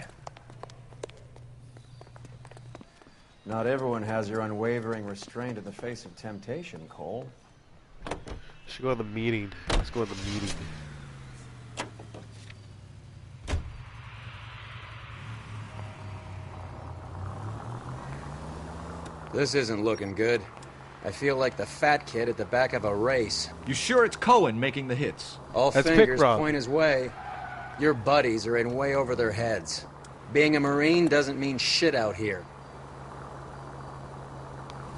Not everyone has your unwavering restraint in the face of temptation, Cole. Should go to the meeting. Let's go to the meeting. This isn't looking good. I feel like the fat kid at the back of a race. You sure it's Cohen making the hits? All That's fingers Pick Rock. point his way. Your buddies are in way over their heads. Being a Marine doesn't mean shit out here.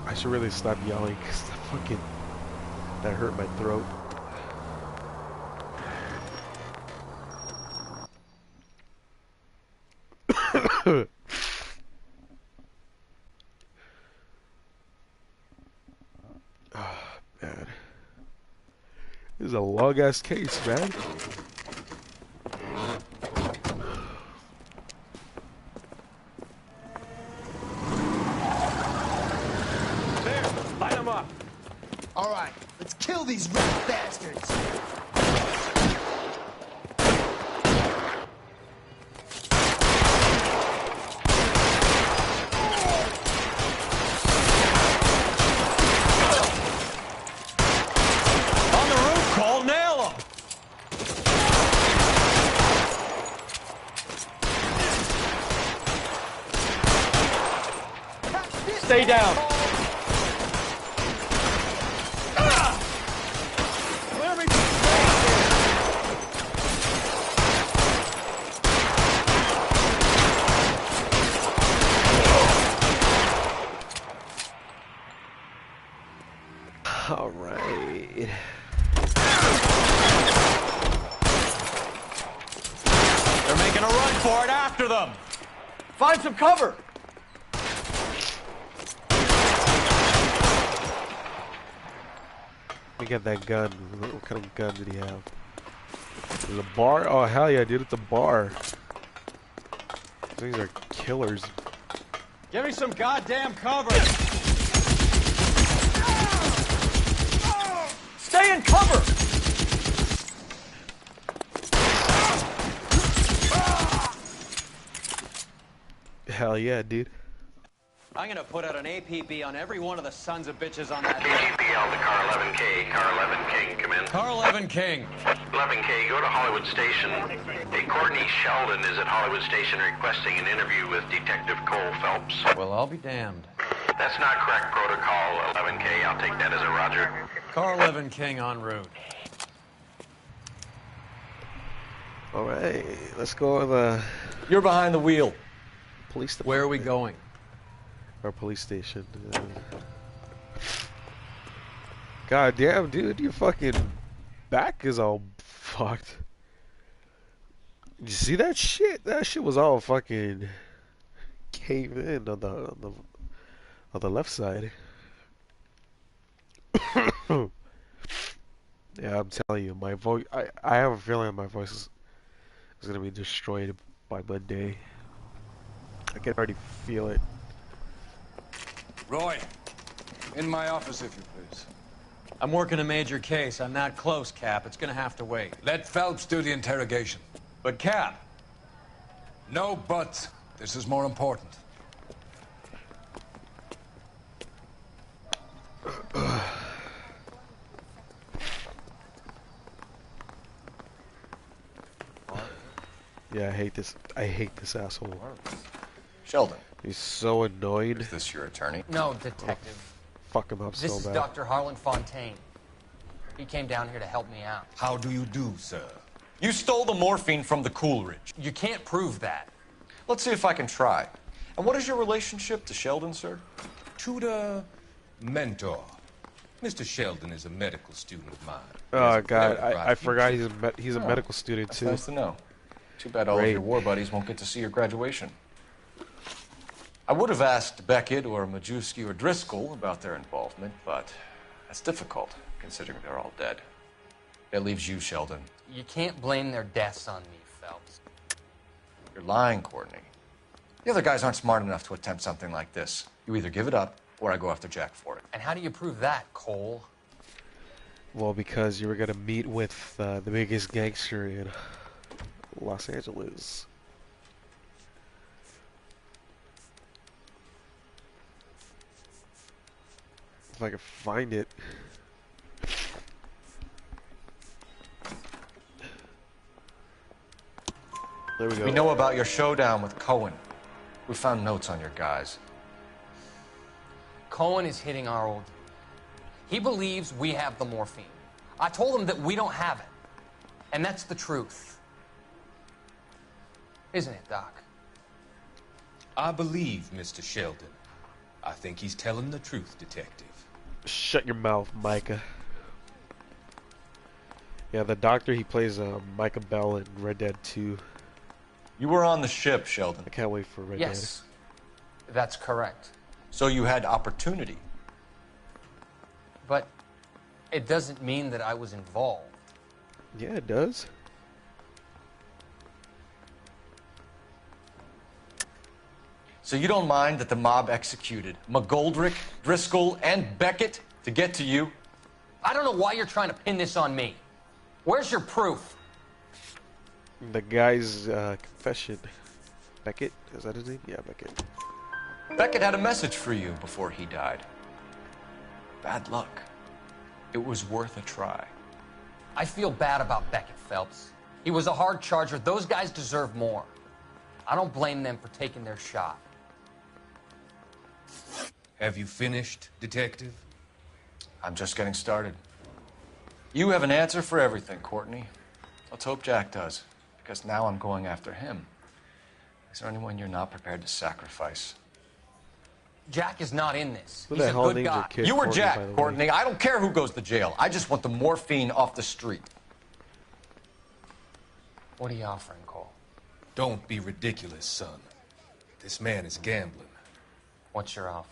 I should really stop yelling because that hurt my throat. Oh, man. This is a long ass case, man. There, light them up. All right, let's kill these rat bastards. On the roof, Cole, nail them. Stay down. Clear me. All right. They're making a run for it. After them. Find some cover. me get that gun. What kind of gun did he have? Is it a bar? Oh hell yeah, dude! It's a bar. These are killers. Give me some goddamn cover! Stay in cover! Hell yeah, dude. I'm gonna put out an APB on every one of the sons of bitches on that KGPL to car 11K. Car 11 King, come in. Car 11 King. 11K, go to Hollywood Station. Hey, Courtney Sheldon is at Hollywood Station requesting an interview with Detective Cole Phelps. Well, I'll be damned. That's not correct protocol, 11K. I'll take that as a roger. Car 11 King en route. Alright, let's go to the You're behind the wheel. police department. Where are we going? Our police station. God damn, dude, your fucking back is all fucked. You see that shit? That shit was all fucking caved in on the left side. Yeah, I'm telling you, my voice. I have a feeling my voice is gonna be destroyed by Monday. I can already feel it. Roy, in my office, if you please. I'm working a major case. I'm not close, Cap. It's gonna have to wait. Let Phelps do the interrogation. But, Cap. No buts. This is more important. Yeah, I hate this. I hate this asshole. Sheldon. He's so annoyed. Is this your attorney? No, detective. Fuck him up This so is bad. Dr. Harlan Fontaine. He came down here to help me out. How do you do, sir? You stole the morphine from the Coolidge. You can't prove that. Let's see if I can try. And what is your relationship to Sheldon, sir? Tutor, mentor. Mr. Sheldon is a medical student of mine. Oh god, I forgot he's a medical student That's too. nice to know. Too bad all of your war buddies won't get to see your graduation. I would have asked Beckett or Majewski or Driscoll about their involvement, but that's difficult, considering they're all dead. That leaves you, Sheldon. You can't blame their deaths on me, Phelps. You're lying, Courtney. The other guys aren't smart enough to attempt something like this. You either give it up, or I go after Jack for it. And how do you prove that, Cole? Well, because you were gonna meet with the biggest gangster in Los Angeles. If I can find it. There we go. We know about your showdown with Cohen. We found notes on your guys. Cohen is hitting our old dude. He believes we have the morphine. I told him that we don't have it. And that's the truth. Isn't it, Doc? I believe Mr. Sheldon. I think he's telling the truth, detective. Shut your mouth, Micah. Yeah, the doctor, he plays Micah Bell in Red Dead 2. You were on the ship, Sheldon. I can't wait for Red Yes, that's correct. So you had opportunity. But it doesn't mean that I was involved. Dead. Yeah, it does. So you don't mind that the mob executed McGoldrick, Driscoll, and Beckett to get to you? I don't know why you're trying to pin this on me. Where's your proof? The guy's confession. Beckett? Is that his name? Yeah, Beckett. Beckett had a message for you before he died. Bad luck. It was worth a try. I feel bad about Beckett, Phelps. He was a hard charger. Those guys deserve more. I don't blame them for taking their shot. Have you finished, detective? I'm just getting started. You have an answer for everything, Courtney. Let's hope Jack does, because now I'm going after him. Is there anyone you're not prepared to sacrifice? Jack is not in this. Who He's the a hell good names guy. their kid You were Courtney, Jack, by the way? Courtney. I don't care who goes to jail. I just want the morphine off the street. What are you offering, Cole? Don't be ridiculous, son. This man is gambling. What's your offer?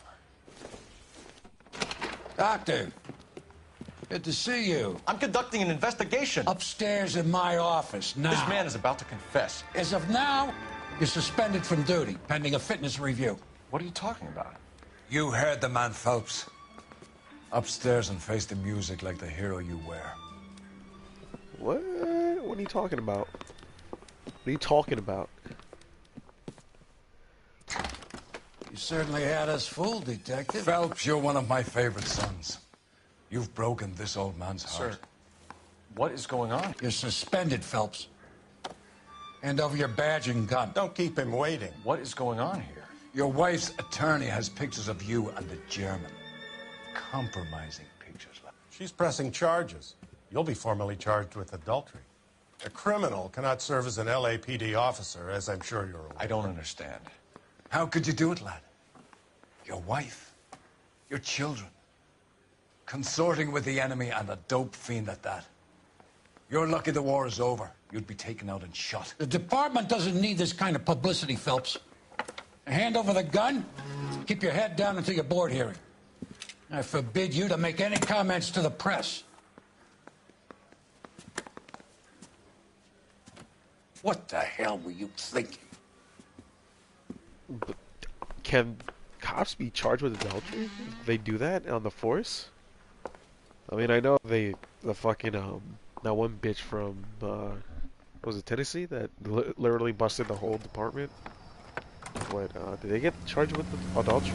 Doctor, Good to see you. I'm conducting an investigation. Upstairs in my office, now. This man is about to confess. As of now, you're suspended from duty, pending a fitness review. What are you talking about? You heard the man, Phelps. Upstairs and face the music like the hero you were. What? What are you talking about? What are you talking about? You certainly had us fooled, Detective. Phelps, you're one of my favorite sons. You've broken this old man's heart. Sir, what is going on? You're suspended, Phelps. Hand over your badge and gun. Don't keep him waiting. What is going on here? Your wife's attorney has pictures of you and the German. Compromising pictures. She's pressing charges. You'll be formally charged with adultery. A criminal cannot serve as an LAPD officer, as I'm sure you're aware. I don't understand. How could you do it, lad? Your wife, your children, consorting with the enemy and a dope fiend at that. You're lucky the war is over. You'd be taken out and shot. The department doesn't need this kind of publicity, Phelps. Hand over the gun, keep your head down until your board hearing. I forbid you to make any comments to the press. What the hell were you thinking? But can cops be charged with adultery? They do that on the force? I mean, I know the fucking that one bitch from was it Tennessee that literally busted the whole department. What did they get charged with adultery?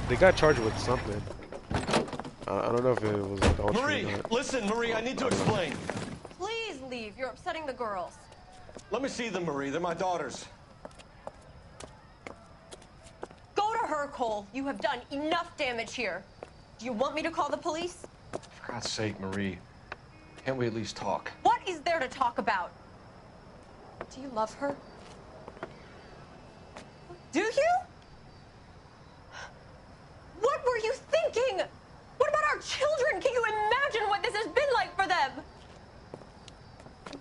They got charged with something. I don't know if it was adultery. Marie, or not. listen, Marie, I need to explain. Please leave. You're upsetting the girls. Let me see them, Marie. They're my daughters. Go to her, Cole. You have done enough damage here. Do you want me to call the police? For God's sake, Marie. Can't we at least talk? What is there to talk about? Do you love her? Do you? What were you thinking? What about our children? Can you imagine what this has been like for them?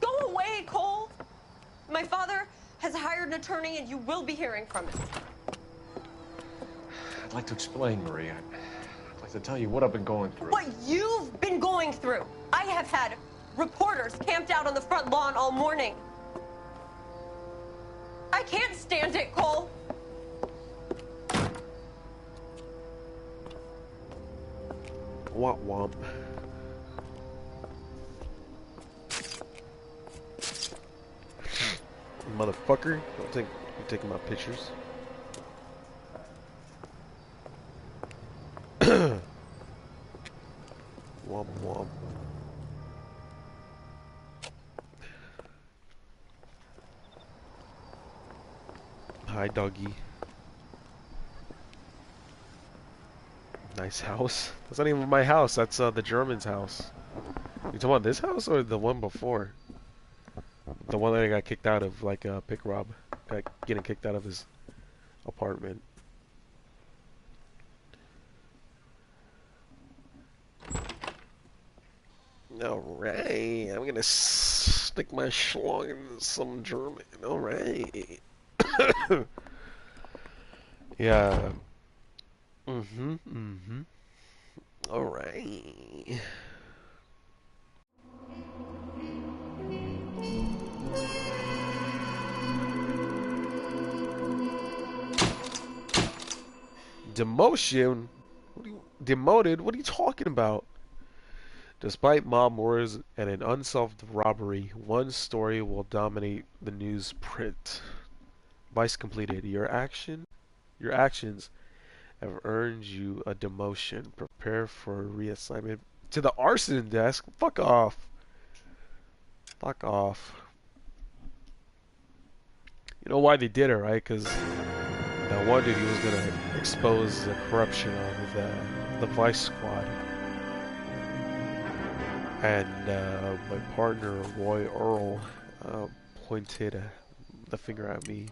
Go away, Cole. My father has hired an attorney and you will be hearing from him. I'd like to explain, Marie. I'd like to tell you what I've been going through. What you've been going through. I have had reporters camped out on the front lawn all morning. I can't stand it, Cole. Womp womp. Motherfucker. You're taking my pictures. Womp womp. Hi, doggy. Nice house. That's not even my house. That's the German's house. You talking about this house or the one before? The one that I got kicked out of, like Pick Rob, getting kicked out of his apartment. Alright, I'm gonna stick my schlong into some German. Alright. Yeah. Alright. Demotion? Demoted? What are you talking about? Despite mob wars and an unsolved robbery, one story will dominate the newsprint. Vice completed. Your actions have earned you a demotion. Prepare for a reassignment to the arson desk. Fuck off. Fuck off. You know why they did it, right? Because that one dude, he was gonna expose the corruption of the Vice Squad. And my partner, Roy Earl, pointed the finger at me.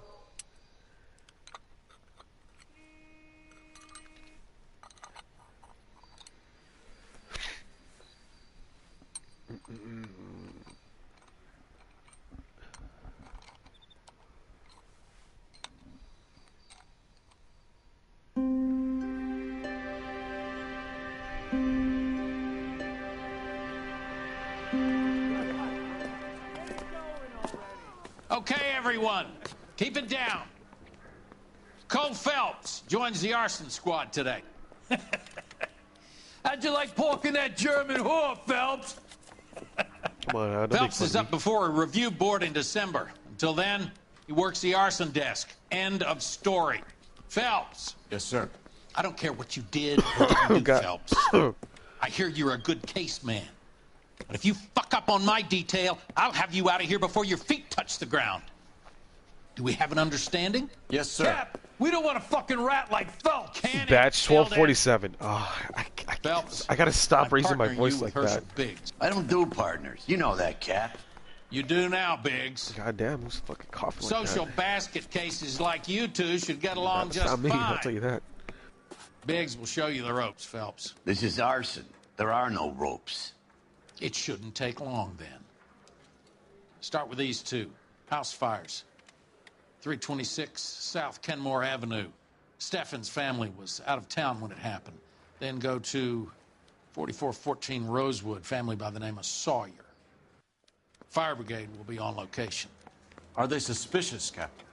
Okay, everyone, keep it down. Cole Phelps joins the arson squad today. How'd you like porking that German whore, Phelps? Come on, don't be Phelps is funny. up before a review board in December. Until then, he works the arson desk. End of story. Phelps. Yes, sir. I don't care what you did or didn't do, God. Phelps. I hear you're a good case man. But if you fuck up on my detail, I'll have you out of here before your feet touch the ground. Do we have an understanding? Yes, sir. Cap, we don't want a fucking rat like Phelps. Batch 1247. Oh, Phelps, I gotta stop raising my partnering voice you like with Herschel that. Biggs. I don't do partners. You know that, Cap. You do now, Biggs. God damn, who's fucking coughing Social like basket cases like you two should get that? along That's just not me, fine. I'll tell you that. Biggs will show you the ropes, Phelps. This is arson. There are no ropes. It shouldn't take long, then. Start with these two. House fires. 326 South Kenmore Avenue. Steffen's family was out of town when it happened. Then go to 4414 Rosewood, family by the name of Sawyer. Fire brigade will be on location. Are they suspicious, Captain?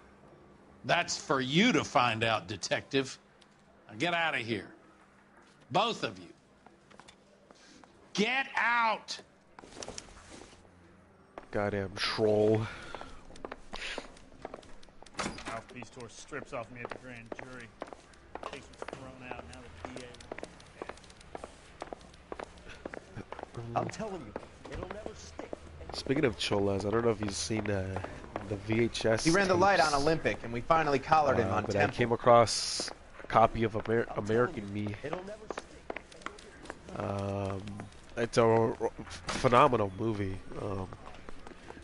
That's for you to find out, detective. Now get out of here. Both of you. Get out! Goddamn troll. Mouthpiece tore strips off me at the grand jury. Case was thrown out. Now the DA. I'm telling you, it'll never stick. Speaking of cholas, I don't know if you've seen the VHS. He ran the light on tapes. Olympic, and we finally collared him on But Temple. I came across a copy of American Me. It's a phenomenal movie.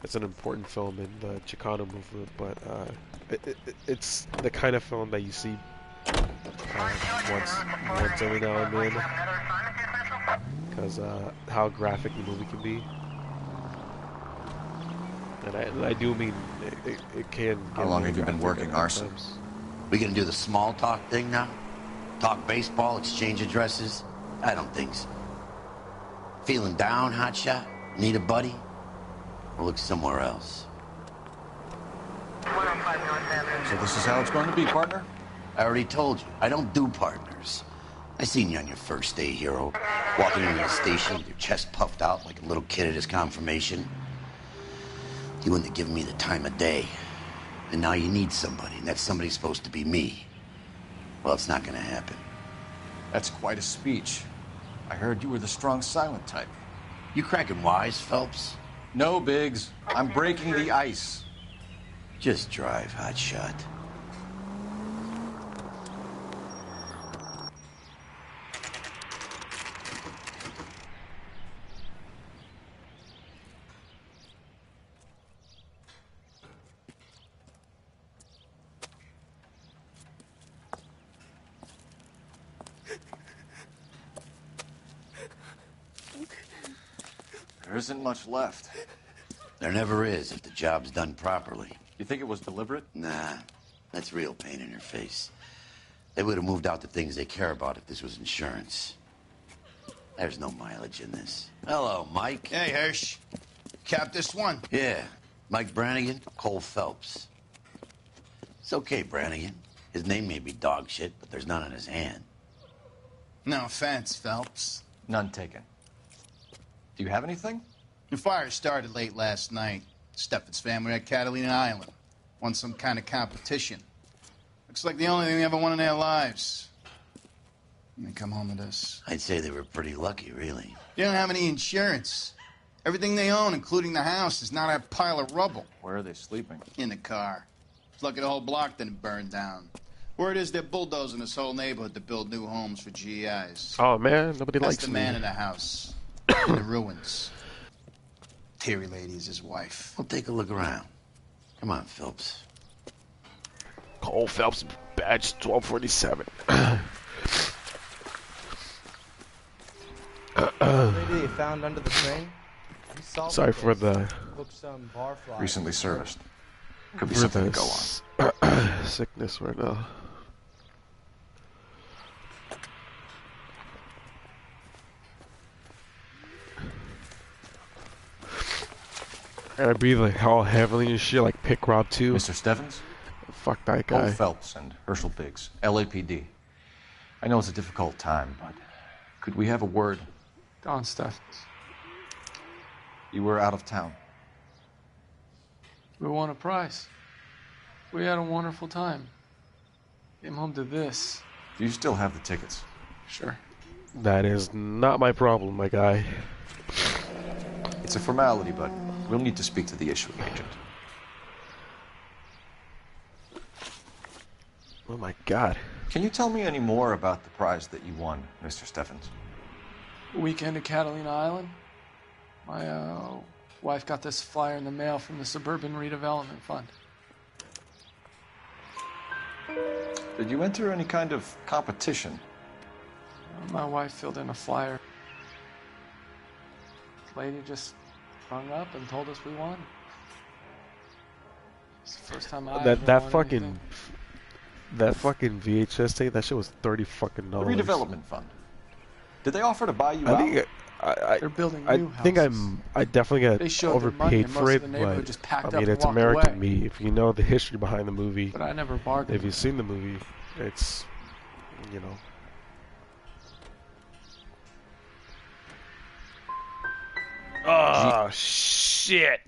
It's an important film in the Chicano movement, but it's the kind of film that you see once every now and then, because how graphic the movie can be. And I do mean it can. How long have you been working arson? We gonna do the small talk thing now? Talk baseball, exchange addresses? I don't think so. Feeling down, hotshot? Need a buddy? We'll look somewhere else. So this is how it's going to be, partner? I already told you, I don't do partners. I seen you on your first day, hero. Walking into the station with your chest puffed out like a little kid at his confirmation. You wouldn't have given me the time of day. And now you need somebody, and that somebody's supposed to be me. Well, it's not gonna happen. That's quite a speech. I heard you were the strong silent type. You cracking wise, Phelps? No, Biggs. I'm breaking the ice. Just drive, hotshot. There isn't much left. There never is if the job's done properly. You think it was deliberate? Nah, that's real pain in your face. They would have moved out the things they care about if this was insurance. There's no mileage in this. Hello, Mike. Hey, Hirsch. Cap this one. Yeah, Mike Brannigan, Cole Phelps. It's okay, Brannigan. His name may be dog shit, but there's none on his hand. No offense, Phelps. None taken. Do you have anything? The fire started late last night. Steffen's family at Catalina Island. Won some kind of competition. Looks like the only thing they ever won in their lives. And they come home to this. I'd say they were pretty lucky, really. They don't have any insurance. Everything they own, including the house, is not a pile of rubble. Where are they sleeping? In the car. It's lucky the whole block didn't burn down. Word is they're bulldozing this whole neighborhood to build new homes for GIs. Oh man, nobody That's likes the me. man in the house. In the ruins. Terry lady is his wife. We'll take a look around. Come on, Phelps. Cole Phelps, badge 1247. Lady they found under the train? Sorry for the Recently serviced. Could be for something to the go on. sickness right now. And I breathe like all heavily and shit, like Pick Rob 2. Mr. Stevens? Fuck that Cole guy. Phelps and Herschel Biggs, LAPD. I know it's a difficult time, but could we have a word? Don Stevens. You were out of town. We won a prize. We had a wonderful time. Came home to this. Do you still have the tickets? Sure. That is not my problem, my guy. It's a formality, but we'll need to speak to the issuing agent. Oh my god. Can you tell me any more about the prize that you won, Mr. Stevens? Weekend at Catalina Island. My wife got this flyer in the mail from the Suburban Redevelopment Fund. Did you enter any kind of competition? My wife filled in a flyer. Lady just rung up and told us we won. It's the first time I ever That won fucking anything. that fucking VHS tape, that shit was $30 fucking The dollars. redevelopment fund. Did they offer to buy you I out? think They're building I new think houses. I definitely They got showed their money overpaid and for most it, of the neighborhood but just packed I up mean and it's walked American away. me. If you know the history behind the movie, But I never bargained. if you've seen the movie, it's you know. Oh shit,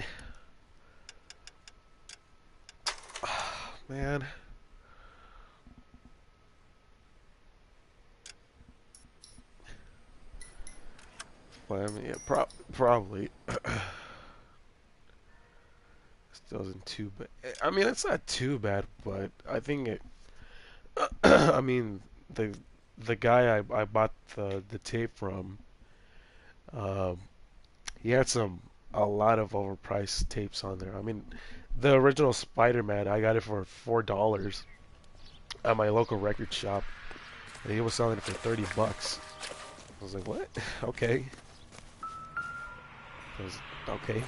man. Well, I mean, yeah, probably. Still isn't too bad. I mean, it's not too bad, but I think it. I mean, the guy I bought the tape from, um, he had a lot of overpriced tapes on there. I mean, the original Spider-Man, I got it for $4 at my local record shop, and he was selling it for $30. I was like, what? Okay. I was, okay.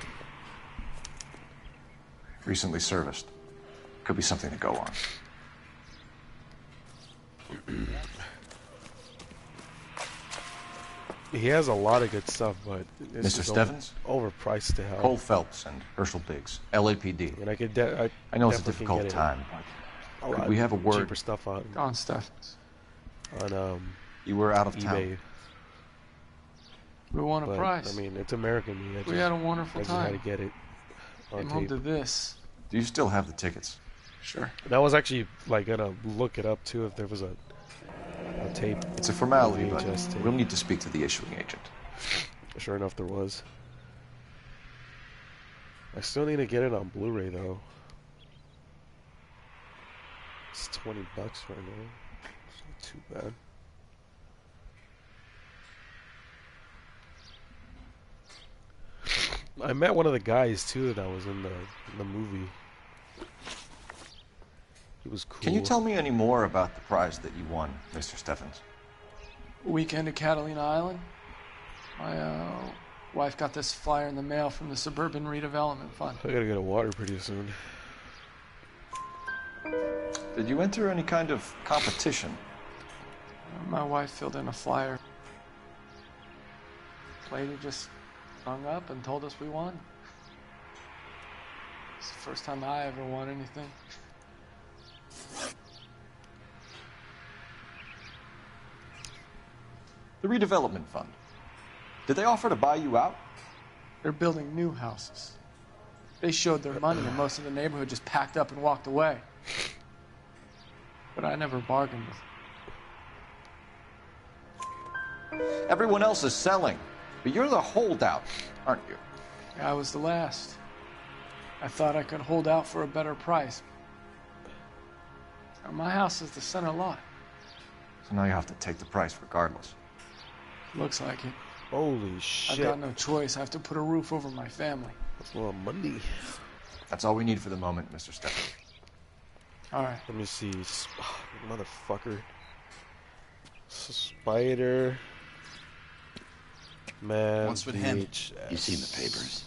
Recently serviced. Could be something to go on. He has a lot of good stuff, but it's Mr. just Stevens? overpriced to hell. Cole Phelps and Herschel Biggs, LAPD. And I could I know it's definitely a can difficult get it time, a but lot we have a word. cheaper stuff on Don Stevens. You were out of eBay. town. We won a But, prize. I mean, it's American me. We had a wonderful I just had time. to get it on Came home tape. to this. Do you still have the tickets? Sure. And I was actually like gonna look it up too if there was a tape. It's a formality, but VHS tape. we'll need to speak to the issuing agent. Sure enough, there was. I still need to get it on Blu-ray though. It's $20 right now. It's not too bad. I met one of the guys too that was in the movie. He was cool. Can you tell me any more about the prize that you won, Mr. Stevens? Weekend at Catalina Island. My wife got this flyer in the mail from the Suburban Redevelopment Fund. I gotta get a water pretty soon. Did you enter any kind of competition? My wife filled in a flyer. Lady just rung up and told us we won. It's the first time I ever won anything. The redevelopment fund. Did they offer to buy you out? They're building new houses. They showed their money and most of the neighborhood just packed up and walked away. But I never bargained with them. Everyone else is selling, but you're the holdout, aren't you? I was the last. I thought I could hold out for a better price. My house is the center lot. So now you have to take the price regardless. Looks like it. Holy shit. I've got no choice. I have to put a roof over my family. That's a lot of money. That's all we need for the moment, Mr. Stevens. All right. Let me see. Motherfucker. Spider. Man. What's with him? VHS. You've seen the papers.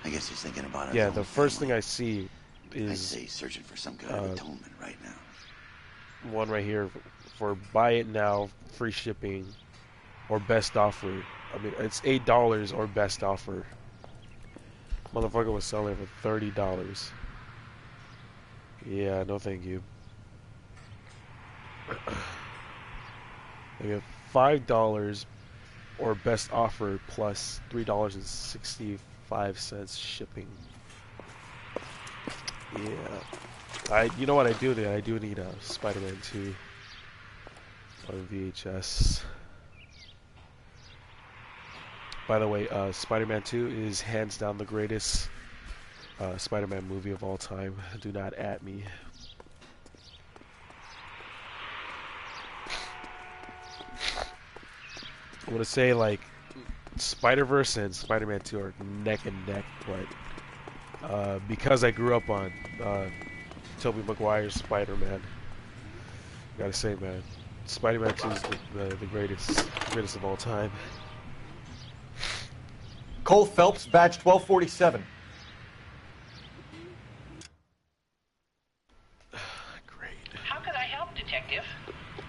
I guess he's thinking about it. Yeah, the first thing I see I is say he's searching for some kind of atonement right now. one right here for buy it now, free shipping, or best offer. I mean, it's $8 or best offer. Motherfucker was selling it for $30. Yeah, no thank you. I get $5 or best offer plus $3.65 shipping. Yeah. You know what I do need? I do need a Spider-Man 2 on VHS. By the way, Spider-Man 2 is hands down the greatest Spider-Man movie of all time. Do not at me. I want to say like Spider-Verse and Spider-Man 2 are neck and neck, but because I grew up on Tobey Maguire's Spider-Man, gotta say, man, Spider-Man 2 is the greatest of all time. Cole Phelps, badge 1247. How can I help, Detective?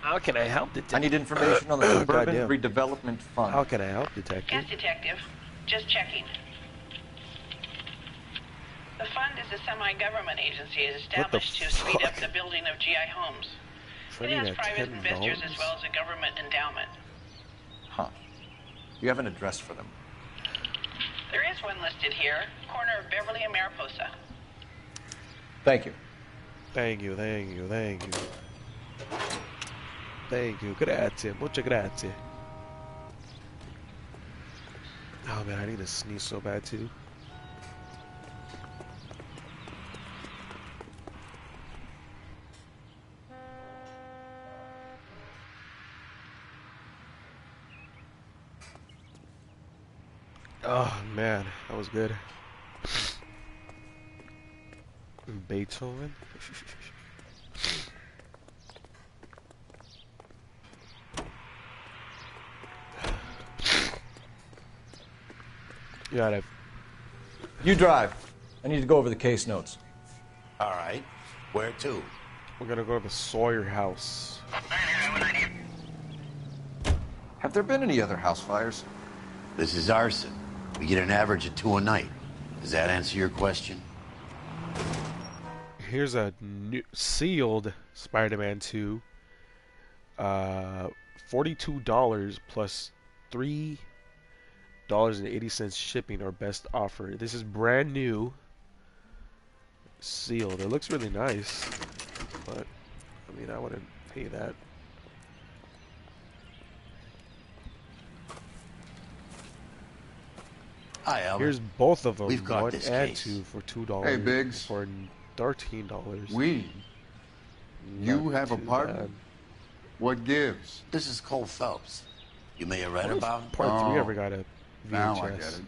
How can I help, Detective? I need information on the Suburban Redevelopment Fund. How can I help, Detective? Yes, Detective. Just checking. The fund is a semi-government agency established to speed up the building of GI homes. It has private investors as well as a government endowment. Huh. You have an address for them? There is one listed here, corner of Beverly and Mariposa. Thank you. Thank you, thank you, thank you. Thank you, grazie, muchas grazie. Oh man, I need to sneeze so bad too. Oh man, that was good. Beethoven. Yeah, you drive. I need to go over the case notes. All right. Where to? We're gonna go to the Sawyer house. Have there been any other house fires? This is arson. We get an average of 2 a night. Does that answer your question? Here's a new sealed Spider-Man 2. $42 plus $3.80 shipping or best offer. This is brand new. Sealed. It looks really nice, but I mean, I wouldn't pay that. Hi, Albert. Here's both of them. We've got one this and case. two for $2. Hey, Biggs. For $13. We? You Not have a too partner? bad. What gives? This is Cole Phelps. You may have read What if about him. Part 3 ever got a VHS? Now I get it.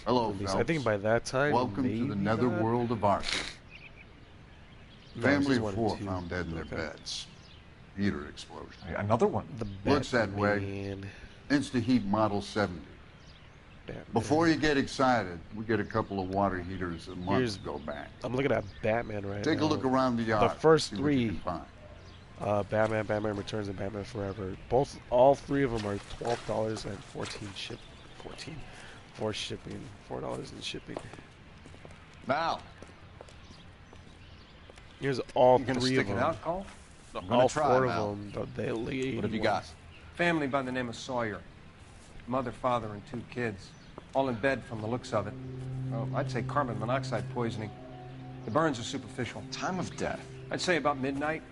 Hello, At least Phelps. I think by that time, Welcome to the maybe netherworld of art. No, Family this is of 1 and 4 2. found dead in their Okay. beds. Heater explosion. Hey, another one. The Looks that way. Batman. Insta-heat Model 70. Batman. Before you get excited, we get a couple of water heaters a month Here's- to go back. I'm looking at Batman right now. Take a look around the yard. The first see what you 3, can find. Batman, Batman Returns, and Batman Forever. All 3 of them are $12 and 14 for shipping. $4 in shipping. Now, Here's all You gonna 3 stick of them. it out, Cole? I'm gonna All try, 4 Mal. of them. The late what have you got? Family by the name of Sawyer. Mother, father, and 2 kids. All in bed from the looks of it. Well, I'd say carbon monoxide poisoning. The burns are superficial. Time of death? I'd say about midnight.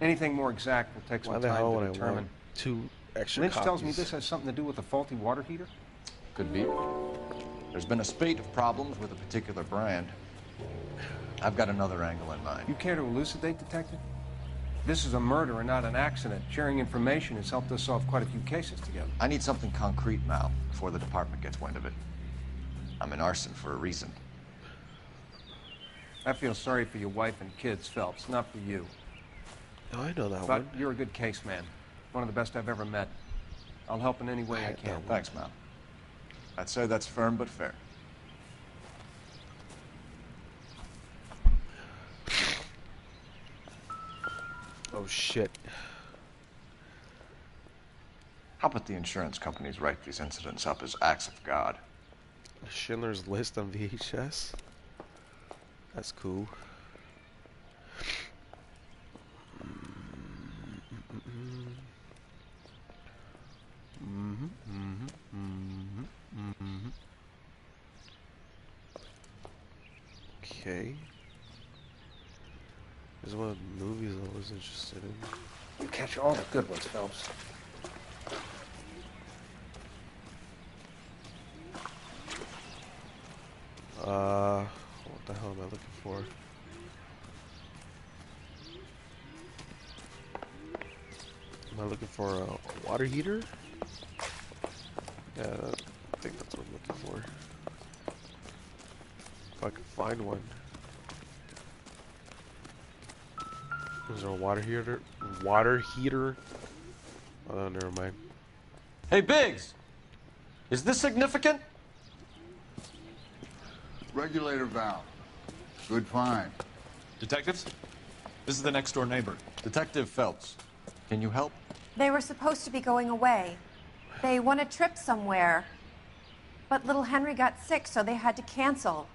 Anything more exact will take Why some the hell time would to I determine. want 2 extra Lynch copies? tells me this has something to do with a faulty water heater. Could be. There's been a spate of problems with a particular brand. I've got another angle in mind. You care to elucidate, Detective? This is a murder and not an accident. Sharing information has helped us solve quite a few cases together. I need something concrete, Mal, before the department gets wind of it. I'm in arson for a reason. I feel sorry for your wife and kids, Phelps, not for you. Oh, I know that But one. you're a good case man. One of the best I've ever met. I'll help in any way I can. Thanks, Mal. I'd say that's firm but fair. Oh shit. How about the insurance companies write these incidents up as acts of God? Schindler's List on VHS. That's cool. Okay. This is one of the movies I was interested in. You catch all the good ones, Phelps. What the hell am I looking for? Am I looking for a water heater? Yeah, I think that's what I'm looking for. If I can find one. Is there a water heater? Water heater? Oh, never mind. Hey, Biggs! Is this significant? Regulator valve. Good find. Detectives? This is the next door neighbor. Detective Phelps. Can you help? They were supposed to be going away. They won a trip somewhere. But little Henry got sick, so they had to cancel.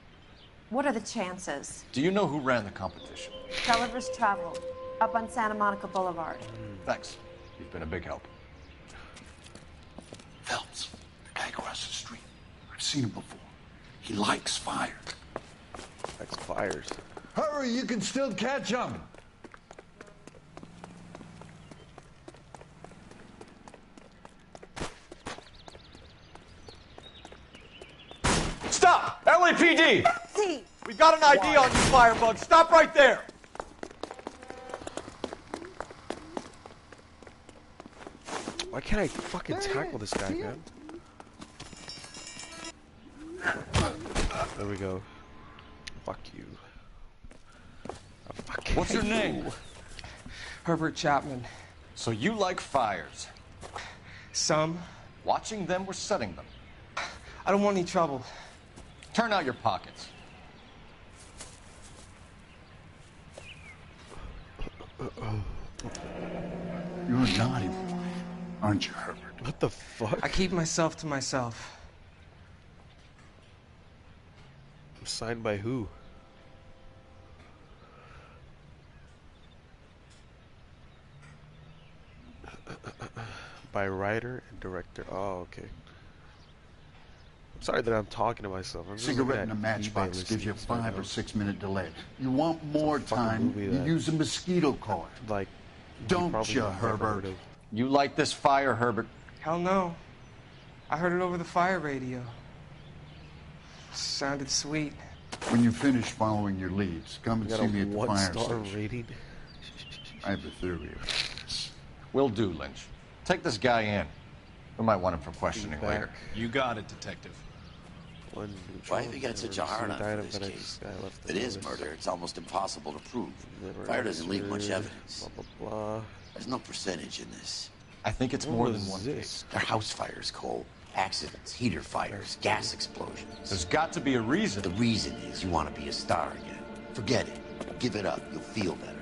What are the chances? Do you know who ran the competition? Gulliver's Travel, up on Santa Monica Boulevard. Thanks. You've been a big help. Phelps, the guy across the street. I've seen him before. He likes fire. Likes fires. Hurry, you can still catch him. Stop! LAPD! See. We've got an ID on you, Firebug. Stop right there! Why can't I fucking tackle this guy, man? There we go. Fuck you. What's your name? Herbert Chapman. So you like fires? Some. Watching them or setting them? I don't want any trouble. Turn out your pockets. You're a naughty boy, aren't you, Herbert? What the fuck? I keep myself to myself. Signed by who? By writer and director. Oh, okay. I'm sorry that I'm talking to myself. I'm just Cigarette looking in a at matchbox eBay gives you a listings right 5 now. or 6 minute delay. You want more time, you that- use a mosquito coil. Like, Don't probably you, never heard Herbert? of. You like this fire, Herbert? Hell no. I heard it over the fire radio. Sounded sweet. When you finish following your leads, come and Got see a me at the fire 1-star station. rating. I have a theory about this. Will do, Lynch. Take this guy in. We might want him for questioning Back. later. You got it, Detective. Why have you got such a hard on for this case? If it is murder, it's almost impossible to prove. Fire doesn't leave much evidence. Blah, blah, blah. There's no percentage in this. I think it's What more was than one this? case. They're house fires, Cole. Accidents, heater fires, gas explosions. There's got to be a reason. The reason is you want to be a star again. Forget it. Give it up. You'll feel better.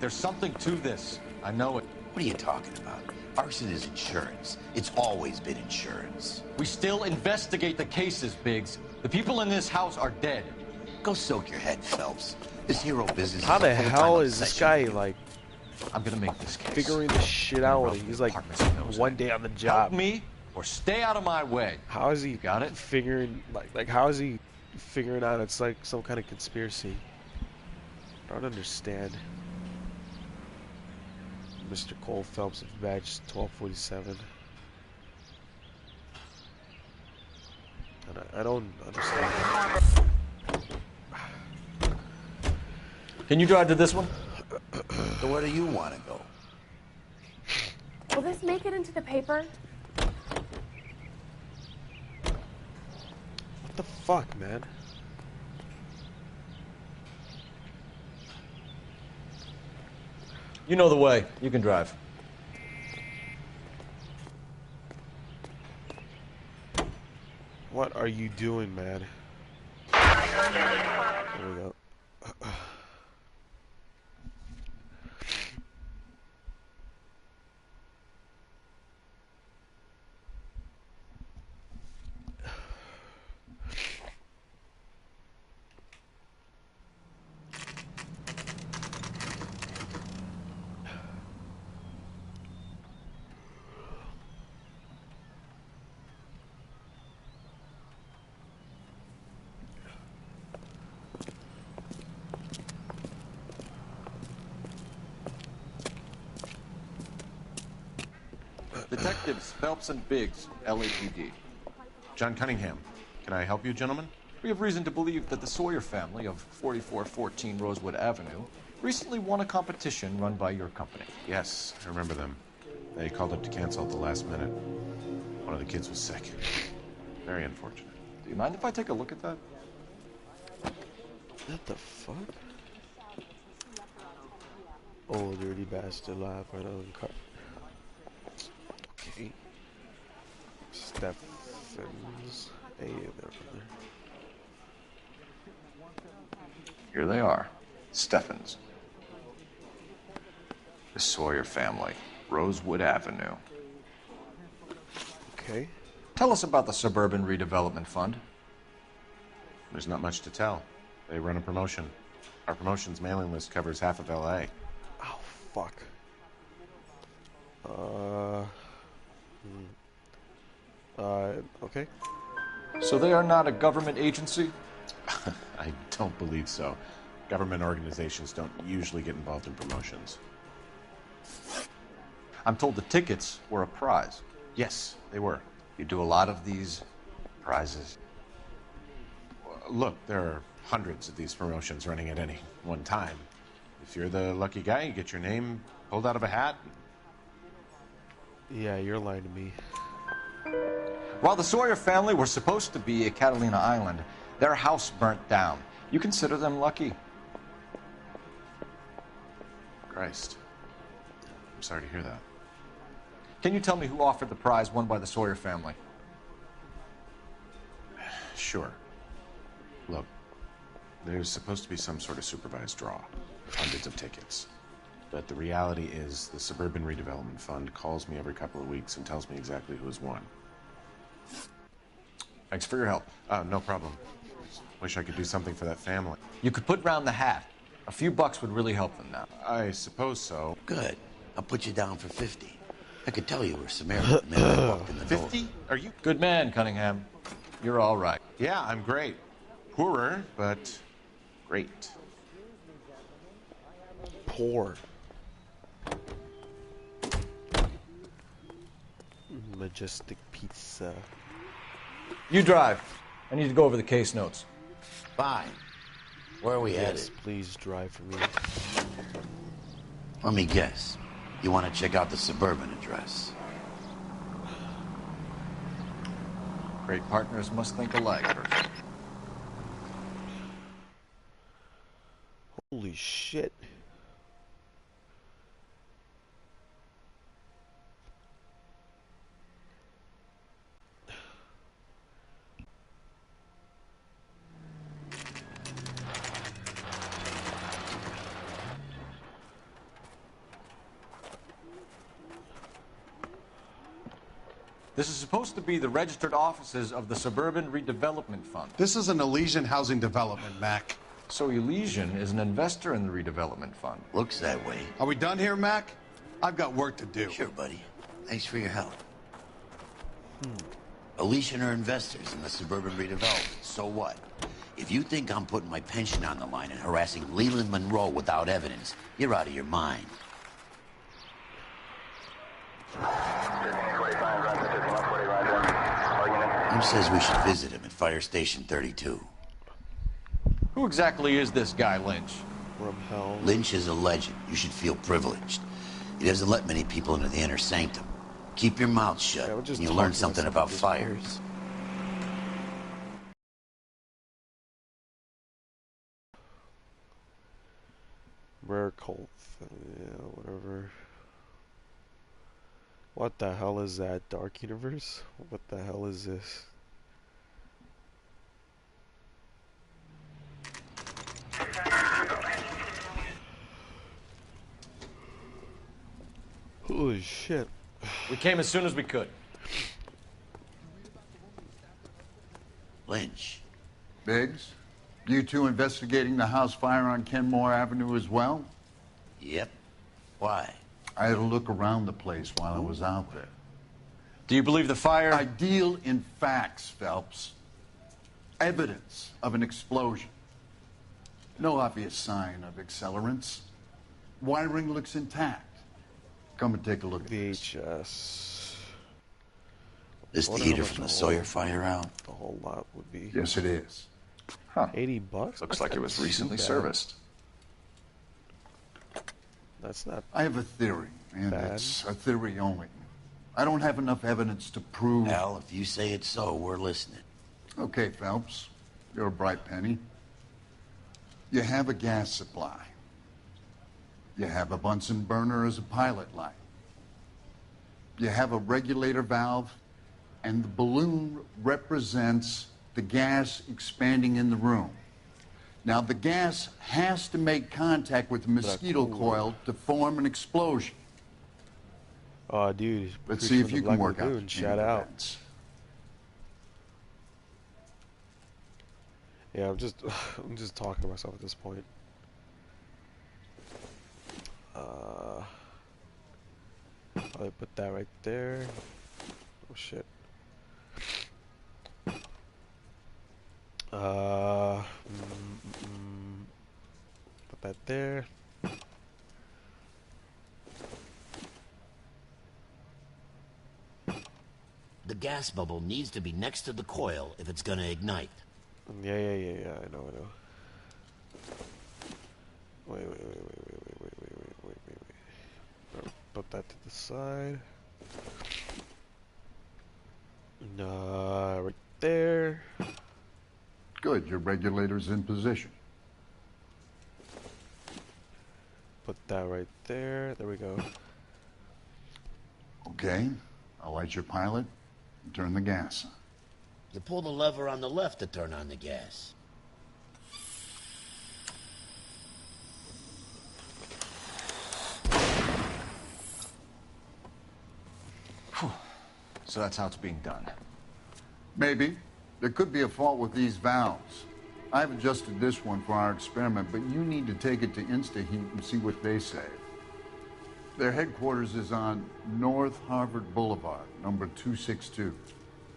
There's something to this. I know it. What are you talking about? Arson is insurance. It's always been insurance. We still investigate the cases, Biggs. The people in this house are dead. Go soak your head, Phelps. This hero business How is the a full-time hell is this obsession. guy, like, I'm gonna make this case. figuring this shit out when he's, like, one day on the job? Help me or stay out of my way. How is he got it? figuring, like, how is he figuring out it's, like, some kind of conspiracy? I don't understand. Mr. Cole Phelps of badge 1247. And I don't understand. Can you drive to this one? So where do you want to go? Will this make it into the paper? What the fuck, man? You know the way. You can drive. What are you doing, man? There we go. Detectives Phelps and Biggs, LAPD. John Cunningham. Can I help you, gentlemen? We have reason to believe that the Sawyer family of 4414 Rosewood Avenue recently won a competition run by your company. Yes, I remember them. They called up to cancel at the last minute. One of the kids was sick. Very unfortunate. Do you mind if I take a look at that? What the fuck? Oh, dirty bastard live right on cut. Okay. Stephens. Hey, there. Here they are. Stephens. The Sawyer family. Rosewood Avenue. Okay. Tell us about the Suburban Redevelopment Fund. There's not much to tell. They run a promotion. Our promotion's mailing list covers half of L.A. Oh, fuck. Okay. So they are not a government agency? I don't believe so. Government organizations don't usually get involved in promotions. I'm told the tickets were a prize. Yes, they were. You do a lot of these prizes. Look, there are hundreds of these promotions running at any one time. If you're the lucky guy, you get your name pulled out of a hat. Yeah, you're lying to me. While the Sawyer family were supposed to be at Catalina Island, their house burnt down. You consider them lucky? Christ. I'm sorry to hear that. Can you tell me who offered the prize won by the Sawyer family? Sure. Look, there's supposed to be some sort of supervised draw. Hundreds of tickets. But the reality is the Suburban Redevelopment Fund calls me every couple of weeks and tells me exactly who has won. Thanks for your help. No problem. Wish I could do something for that family. You could put round the hat. A few bucks would really help them now. I suppose so. Good. I'll put you down for 50. I could tell you were Samaritan the minute I walked in the door. 50? Are you? Good man, Cunningham. You're all right. Yeah, I'm great. Poorer, but great. Poor. Majestic pizza. You drive. I need to go over the case notes. Fine. Where are we headed? Yes, please drive for me. Let me guess. You want to check out the Suburban address? Great partners must think alike, Herschel. Holy shit. This is supposed to be the registered offices of the Suburban Redevelopment Fund. This is an Elysian housing development, Mac. So Elysian is an investor in the redevelopment fund. Looks that way. Are we done here, Mac? I've got work to do. Sure, buddy. Thanks for your help. Elysian are investors in the Suburban Redevelopment. So what? If you think I'm putting my pension on the line and harassing Leland Monroe without evidence, you're out of your mind. Who says we should visit him at Fire Station 32? Who exactly is this guy, Lynch? From hell. Lynch is a legend. You should feel privileged. He doesn't let many people into the inner sanctum. Keep your mouth shut, and you'll learn something about fires. Rare cult. Yeah, whatever. What the hell is that? Dark Universe? What the hell is this? Holy shit. We came as soon as we could. Lynch. Biggs, you two investigating the house fire on Kenmore Avenue as well? Yep. Why? I had a look around the place while I was out there. Do you believe the fire? I deal in facts, Phelps. Evidence of an explosion. No obvious sign of accelerants. Wiring looks intact. Come and take a look at this. VHS. This the heater from the Sawyer fire out? The whole lot would be. Yes, it is. Huh. $80? Looks like it was recently serviced. That's not. I have a theory, and bad. it's a theory only. I don't have enough evidence to prove. Al, if you say it's so, we're listening. Okay, Phelps. You're a bright penny. You have a gas supply. You have a Bunsen burner as a pilot light. You have a regulator valve, and the balloon represents the gas expanding in the room. Now, the gas has to make contact with the mosquito coil to form an explosion. Oh, dude. Let's see if you can work out. Shout out. Yeah, I'm just talking to myself at this point. I'll put that right there. Oh shit. Put that there. The gas bubble needs to be next to the coil if it's gonna ignite. Yeah. I know. Wait. Put that to the side. Right there. Good, your regulator's in position. Put that right there. There we go. Okay, I'll light your pilot and turn the gas on. You pull the lever on the left to turn on the gas. Whew. So that's how it's being done. Maybe. There could be a fault with these valves. I've adjusted this one for our experiment, but you need to take it to InstaHeat and see what they say. Their headquarters is on North Harvard Boulevard, number 262.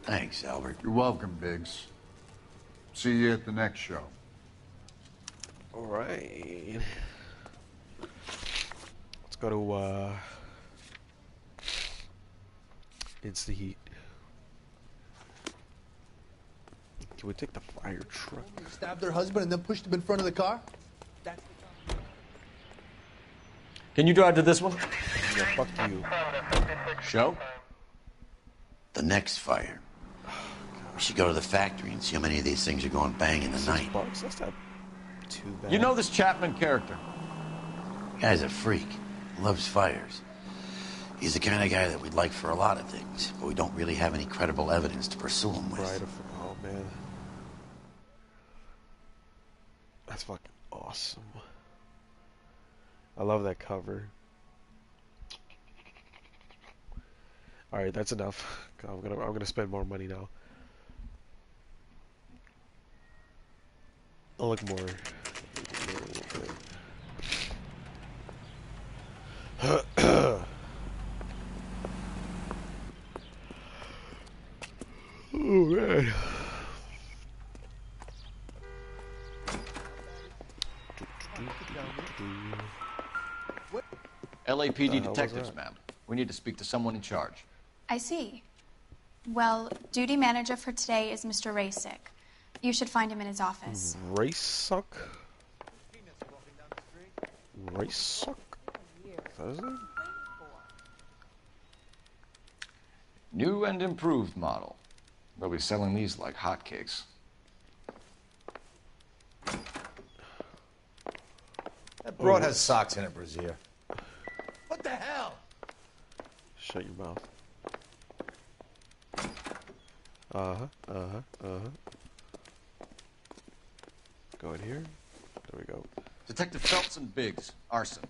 Thanks, Albert. You're welcome, Biggs. See you at the next show. All right. Let's go to InstaHeat. Can we take the fire truck? Stabbed their husband and then pushed him in front of the car? Can you drive to this one? Yeah, fuck you. Show? The next fire. We should go to the factory and see how many of these things are going bang in the night. $6. That's not too bad. You know this Chapman character? Guy's a freak. Loves fires. He's the kind of guy that we'd like for a lot of things, but we don't really have any credible evidence to pursue him with. Right. Oh, man. That's fucking awesome. I love that cover. All right, that's enough. I'm gonna spend more money now. I'll look more. Oh man. LAPD detectives, ma'am. We need to speak to someone in charge. I see. Well, duty manager for today is Mr. Raysick. You should find him in his office. Raysuck? Raysuck? Is that it? New and improved model. They'll be selling these like hotcakes. That broad has socks in it, Brazier. What the hell? Shut your mouth. Go in here. There we go. Detective Phelps and Biggs, arson.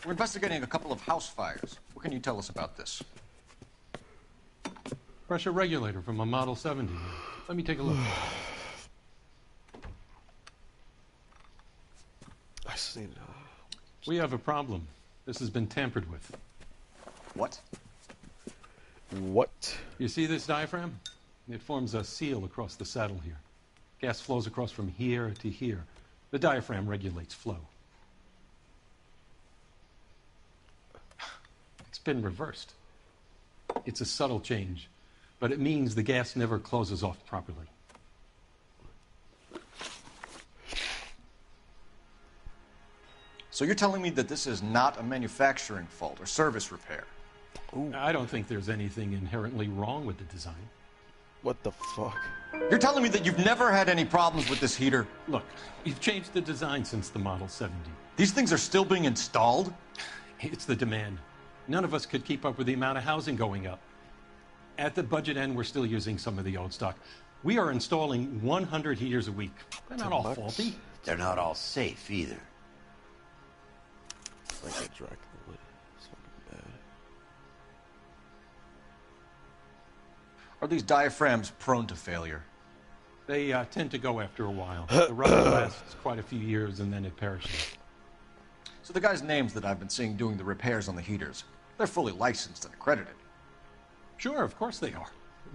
We're investigating a couple of house fires. What can you tell us about this? Pressure regulator from a Model 70. Let me take a look. I see. We have a problem. This has been tampered with. What? What? You see this diaphragm? It forms a seal across the saddle here. Gas flows across from here to here. The diaphragm regulates flow. It's been reversed. It's a subtle change, but it means the gas never closes off properly. So you're telling me that this is not a manufacturing fault or service repair? Ooh. I don't think there's anything inherently wrong with the design. What the fuck? You're telling me that you've never had any problems with this heater? Look, we've changed the design since the Model 70. These things are still being installed? It's the demand. None of us could keep up with the amount of housing going up. At the budget end, we're still using some of the old stock. We are installing 100 heaters a week. They're not all faulty. They're not all safe either. It's like a Dracula. It's fucking bad. Are these diaphragms prone to failure? They tend to go after a while. The rubber lasts quite a few years and then it perishes. So the guys' names that I've been seeing doing the repairs on the heaters, they're fully licensed and accredited. Sure, of course they are.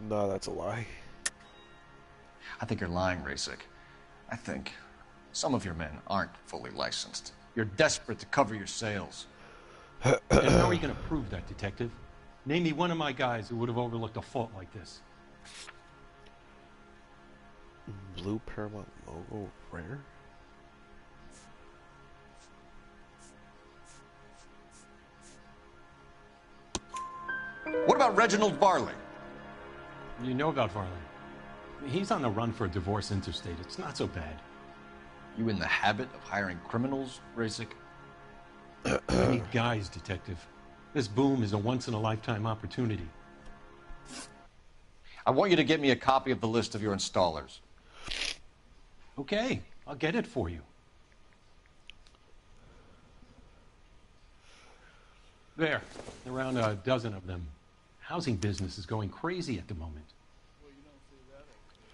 No, that's a lie. I think you're lying, Rasik. I think some of your men aren't fully licensed. You're desperate to cover your sales. And how are you going to prove that, Detective? Name me one of my guys who would have overlooked a fault like this. Blue Paramount logo rare? What about Reginald Varley? You know about Varley. He's on the run for a divorce interstate. It's not so bad. You in the habit of hiring criminals, Rasik? I need guys, Detective. This boom is a once-in-a-lifetime opportunity. I want you to get me a copy of the list of your installers. Okay, I'll get it for you. There, around a dozen of them. Housing business is going crazy at the moment.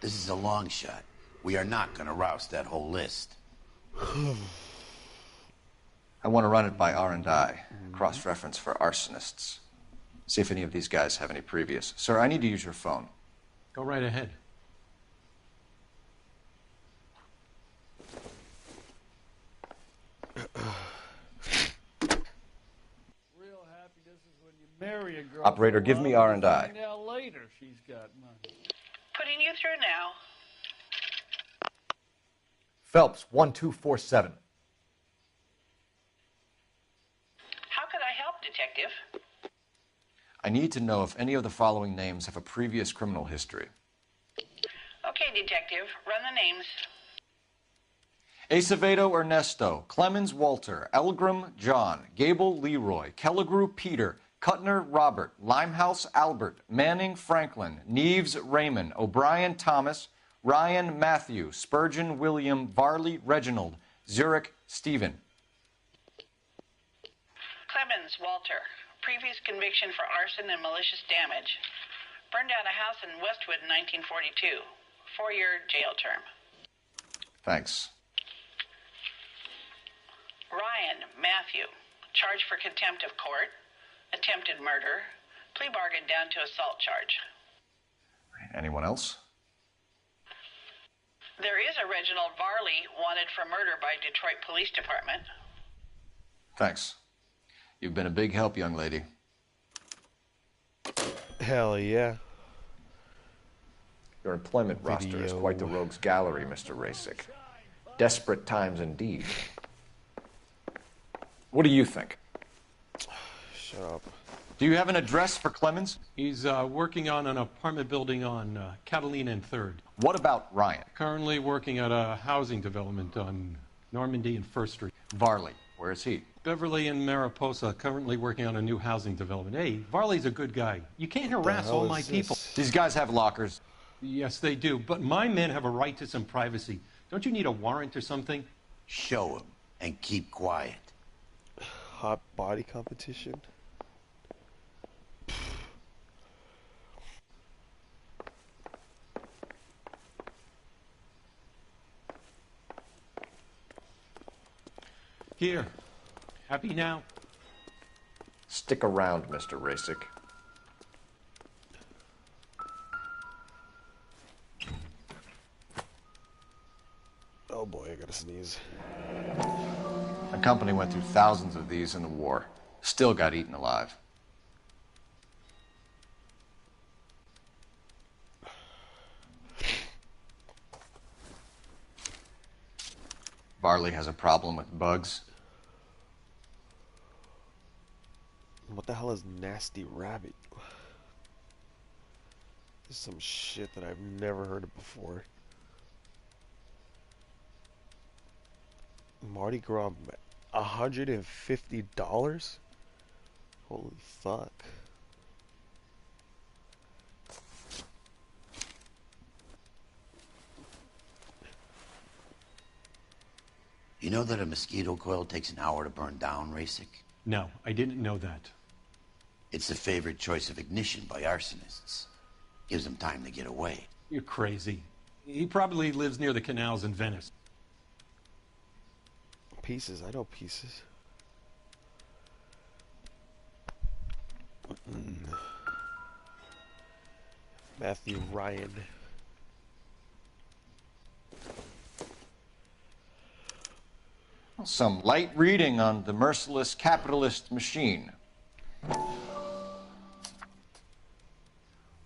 This is a long shot. We are not going to roust that whole list. I want to run it by R&I, cross-reference for arsonists. See if any of these guys have any previous. Sir, I need to use your phone. Go right ahead. Marry a girl. Operator, give me R&I. Find out later she's got money. Putting you through now. Phelps, 1247. How could I help, Detective? I need to know if any of the following names have a previous criminal history. Okay, Detective, run the names. Acevedo Ernesto, Clemens Walter, Elgram John, Gable Leroy, Kelligrew Peter, Cutner Robert, Limehouse Albert, Manning Franklin, Neves Raymond, O'Brien Thomas, Ryan Matthew, Spurgeon William, Varley Reginald, Zurich Stephen. Clemens Walter, previous conviction for arson and malicious damage. Burned down a house in Westwood in 1942. 4-year jail term. Thanks. Ryan Matthew, charged for contempt of court, attempted murder, plea bargain down to assault charge. Anyone else? There is a Reginald Varley wanted for murder by Detroit Police Department. Thanks. You've been a big help, young lady. Hell yeah. Your employment roster is quite the rogues gallery, Mr. Rasik. Desperate times indeed. What do you think? Shut up. Do you have an address for Clemens? He's working on an apartment building on Catalina and 3rd. What about Ryan? Currently working at a housing development on Normandy and 1st Street. Varley, where is he? Beverly and Mariposa, currently working on a new housing development. Hey, Varley's a good guy. You can't harass all my people. These guys have lockers. Yes, they do. But my men have a right to some privacy. Don't you need a warrant or something? Show him and keep quiet. Hot body competition? Here. Happy now? Stick around, Mr. Rasik. Oh boy, I gotta sneeze. My company went through thousands of these in the war. Still got eaten alive. Varley has a problem with bugs. What the hell is nasty rabbit? This is some shit that I've never heard of before. Mardi Gras, $150? Holy fuck. You know that a mosquito coil takes an hour to burn down, Rasic? No, I didn't know that. It's the favorite choice of ignition by arsonists. Gives them time to get away. You're crazy. He probably lives near the canals in Venice. Pieces, I know Pieces. Matthew Ryan. Some light reading on the merciless capitalist machine.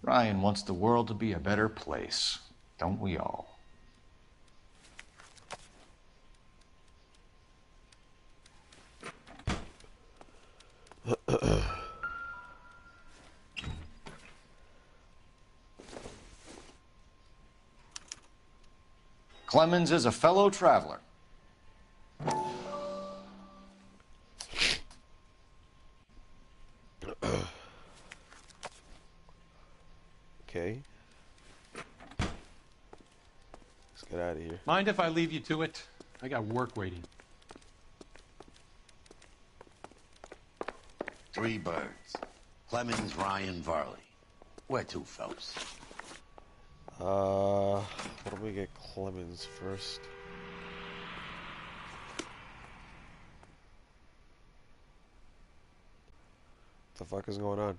Ryan wants the world to be a better place, don't we all? Clemens is a fellow traveler. Okay. Let's get out of here. Mind if I leave you to it? I got work waiting. 3 birds. Clemens, Ryan, Varley. Where to, Phelps? What do we get Clemens first? What the fuck is going on?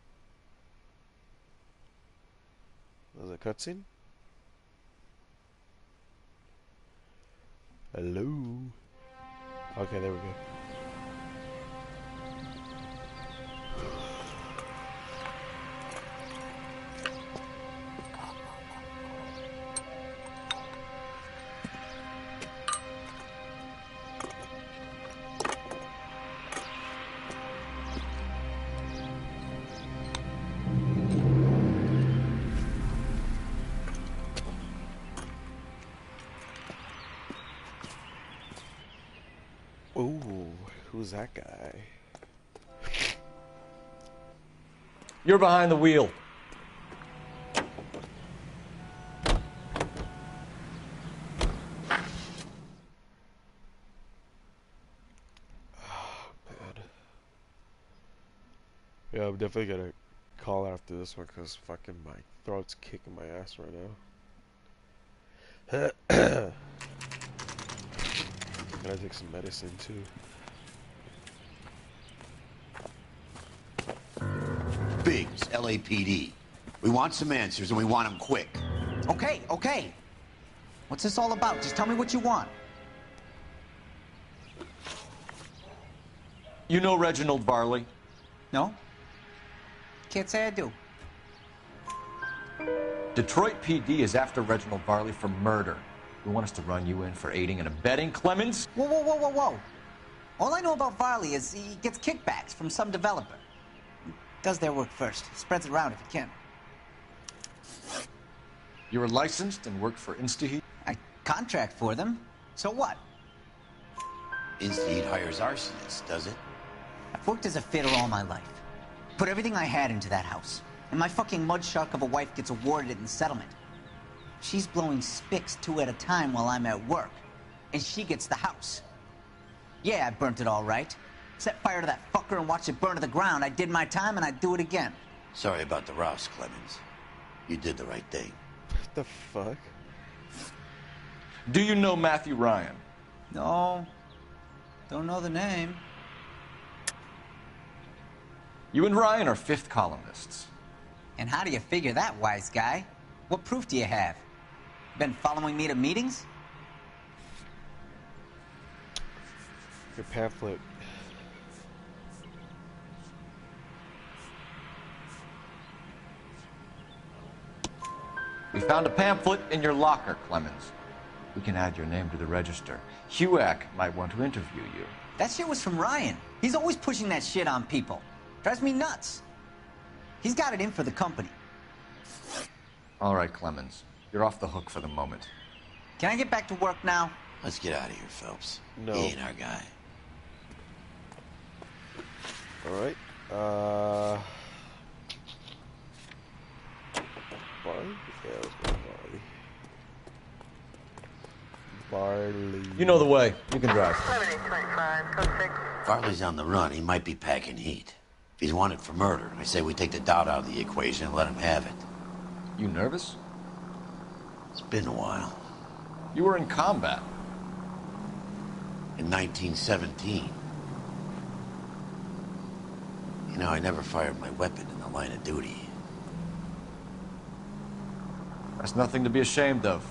There's a cutscene? Hello? Okay, there we go. Ooh, who's that guy? You're behind the wheel. Yeah, I'm definitely gonna call after this one because fucking my throat's kicking my ass right now. Gotta take some medicine too. Biggs, LAPD. We want some answers and we want them quick. Okay, okay. What's this all about? Just tell me what you want. You know Reginald Varley? No? Can't say I do. Detroit PD is after Reginald Varley for murder. We want us to run you in for aiding and abetting Clemens? Whoa, whoa, whoa, whoa, whoa. All I know about Varley is he gets kickbacks from some developer. He does their work first. Spreads it around if he can. You were licensed and worked for InstaHeat? I contract for them. So what? InstaHeat hires arsonists, does it? I've worked as a fitter all my life. Put everything I had into that house. And my fucking mud shark of a wife gets awarded it in settlement. She's blowing spics 2 at a time while I'm at work. And she gets the house. Yeah, I burnt it all right. Set fire to that fucker and watched it burn to the ground. I did my time and I'd do it again. Sorry about the rouse, Clemens. You did the right thing. What the fuck? Do you know Matthew Ryan? No. Don't know the name. You and Ryan are 5th columnists. And how do you figure that, wise guy? What proof do you have? Been following me to meetings? Your pamphlet. We found a pamphlet in your locker, Clemens. We can add your name to the register. HUAC might want to interview you. That shit was from Ryan. He's always pushing that shit on people. Drives me nuts. He's got it in for the company. All right, Clemens. You're off the hook for the moment. Can I get back to work now? Let's get out of here, Phelps. No. He ain't our guy. All right. Barley? Yeah, let's go Barley. Barley. You know the way. You can drive. Farley's on the run. He might be packing heat. If he's wanted for murder, I say we take the doubt out of the equation and let him have it. You nervous? It's been a while. You were in combat. In 1917. You know, I never fired my weapon in the line of duty. That's nothing to be ashamed of.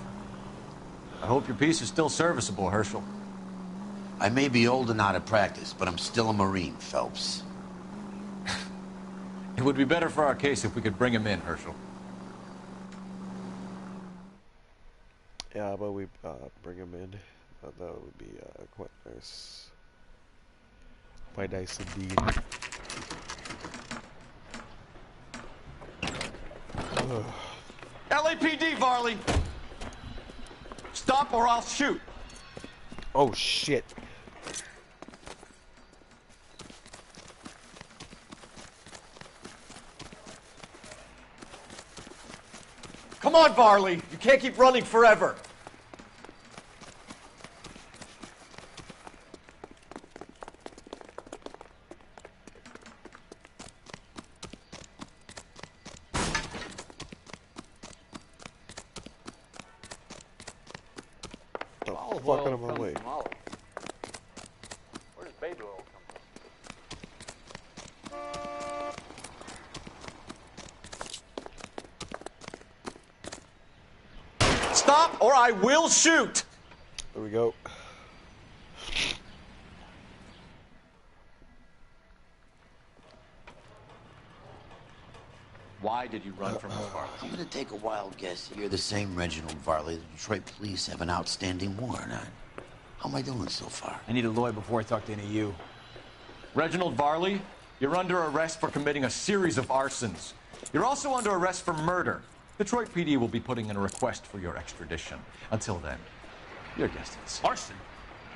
I hope your piece is still serviceable, Herschel. I may be old and out of practice, but I'm still a Marine, Phelps. It would be better for our case if we could bring him in, Herschel. Yeah, but we bring him in. That would be quite nice. Quite nice indeed. LAPD, Varley! Stop or I'll shoot! Oh, shit. Come on, Varley! You can't keep running forever! Fuck out of my way. Where does baby oil come from? Stop or I will shoot! There we go. Why did you run from us, Varley? I'm gonna take a wild guess. You're the same Reginald Varley the Detroit police have an outstanding warrant on. How am I doing so far? I need a lawyer before I talk to any of you. Reginald Varley, you're under arrest for committing a series of arsons. You're also under arrest for murder. Detroit PD will be putting in a request for your extradition. Until then, your guest is. Arson?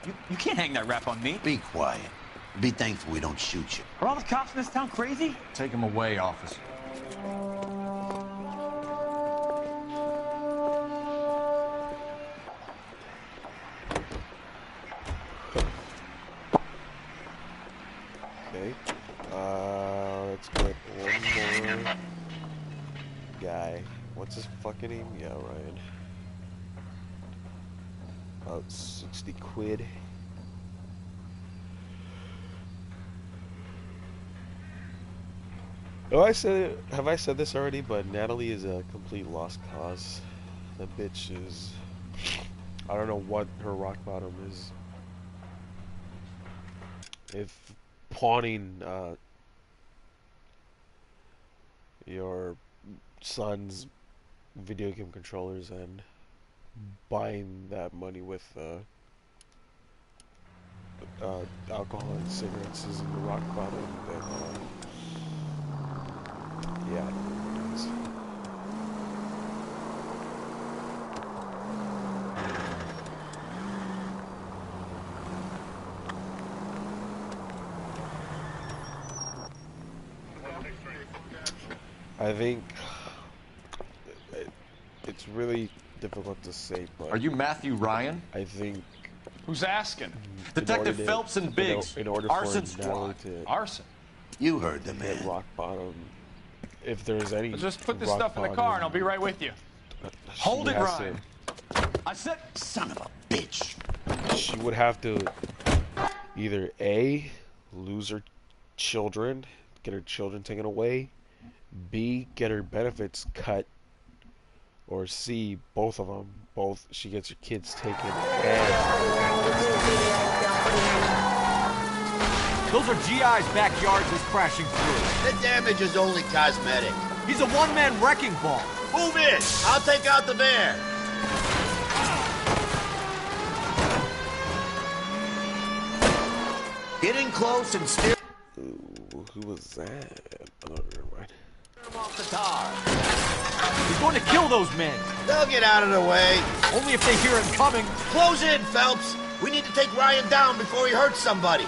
You can't hang that rap on me. Be quiet. Be thankful we don't shoot you. Are all the cops in this town crazy? Take him away, officer. Okay. Let's get one more guy. What's his fucking name? Yeah, Ryan. About 60 quid. Oh, have I said this already? But Natalie is a complete lost cause. The bitch is, I don't know what her rock bottom is. If pawning your son's video game controllers and buying that money with alcohol and cigarettes is in the rock bottom, then yeah, it is. I think it's really difficult to say, but... Are you Matthew Ryan? I think... Who's asking? Detective Phelps and Biggs. In order Arson for Natalie squad. to... Arson? You heard the hit man. rock bottom, if there's any... Just put this rock stuff in the bottom, car and I'll be right with you. Hold it, has Ryan. I said... Son of a bitch. She would have to either A, lose her children, get her children taken away, B, get her benefits cut, or C, both of them. Both, she gets her kids taken and... Those are GI's backyards he's crashing through. The damage is only cosmetic. He's a one-man wrecking ball. Move in. I'll take out the van. Get in close and steer Ooh, who was that? Oh, never mind. him off the tar. He's going to kill those men. They'll get out of the way. Only if they hear him coming. Close in, Phelps. We need to take Ryan down before he hurts somebody.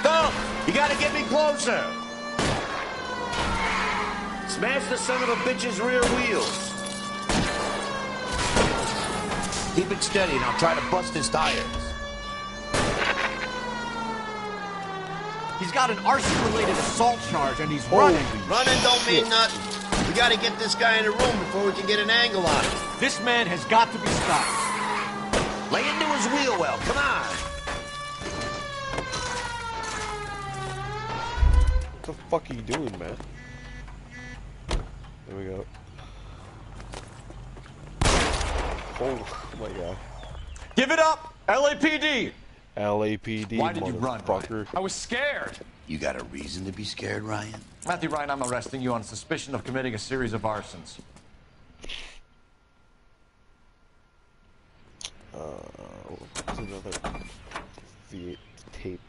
Phelps, you gotta get me closer. Smash the son of a bitch's rear wheels. Keep it steady and I'll try to bust his tires. He's got an arson-related assault charge and he's running. Running don't mean nothing. We gotta get this guy in the room before we can get an angle on him. This man has got to be stopped. Lay into his wheel well, come on. What the fuck are you doing, man? There we go. Oh my god. Give it up! LAPD! LAPD, Why did you run, motherfucker. I was scared. You got a reason to be scared, Ryan? Matthew Ryan, I'm arresting you on suspicion of committing a series of arsons. What's another tape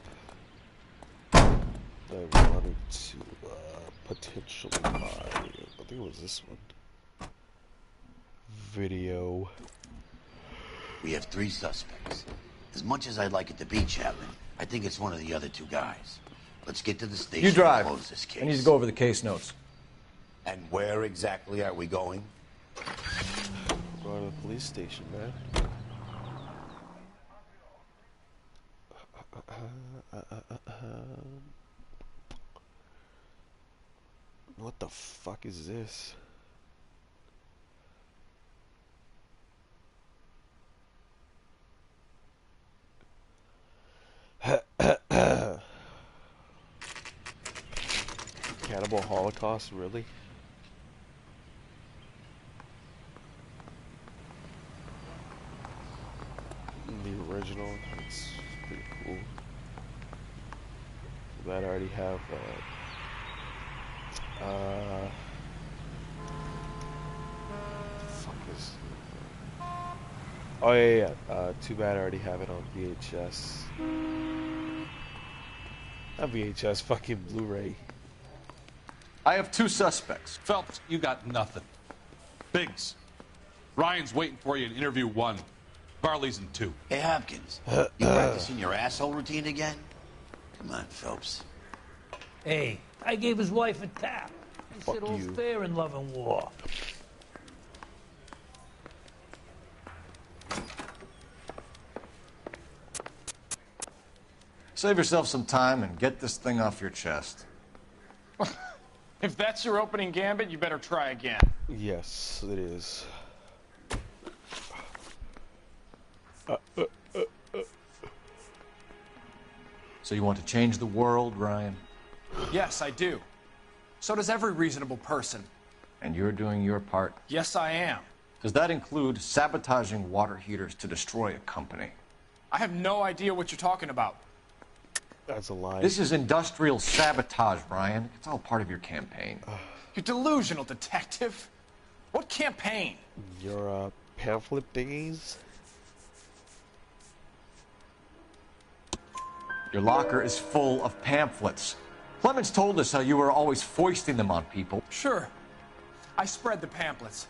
that I wanted to potentially buy? I think it was this one. Video. We have 3 suspects. As much as I'd like it to be Chapman, I think it's one of the other 2 guys. Let's get to the station You drive. and close this case. I need to go over the case notes. And where exactly are we going? Going to the police station, man. What the fuck is this? Cannibal Holocaust, really? The original, it's pretty cool. That I already have, the fuck is... Oh yeah, too bad I already have it on VHS. Not VHS, fucking Blu-ray. I have 2 suspects. Phelps, you got nothing. Biggs, Ryan's waiting for you in interview 1. Barley's in 2. Hey, Hopkins, you practicing your asshole routine again? Come on, Phelps. Hey, I gave his wife a tap. He Fuck said all's you. fair in love and war. Save yourself some time and get this thing off your chest. If that's your opening gambit, you better try again. Yes, it is. So you want to change the world, Ryan? Yes, I do. So does every reasonable person. And you're doing your part? Yes, I am. Does that include sabotaging water heaters to destroy a company? I have no idea what you're talking about. That's a lie. This is industrial sabotage, Ryan. It's all part of your campaign. You're delusional, detective. What campaign? Your pamphlet thingies? Your locker is full of pamphlets. Clemens told us how you were always foisting them on people. Sure. I spread the pamphlets.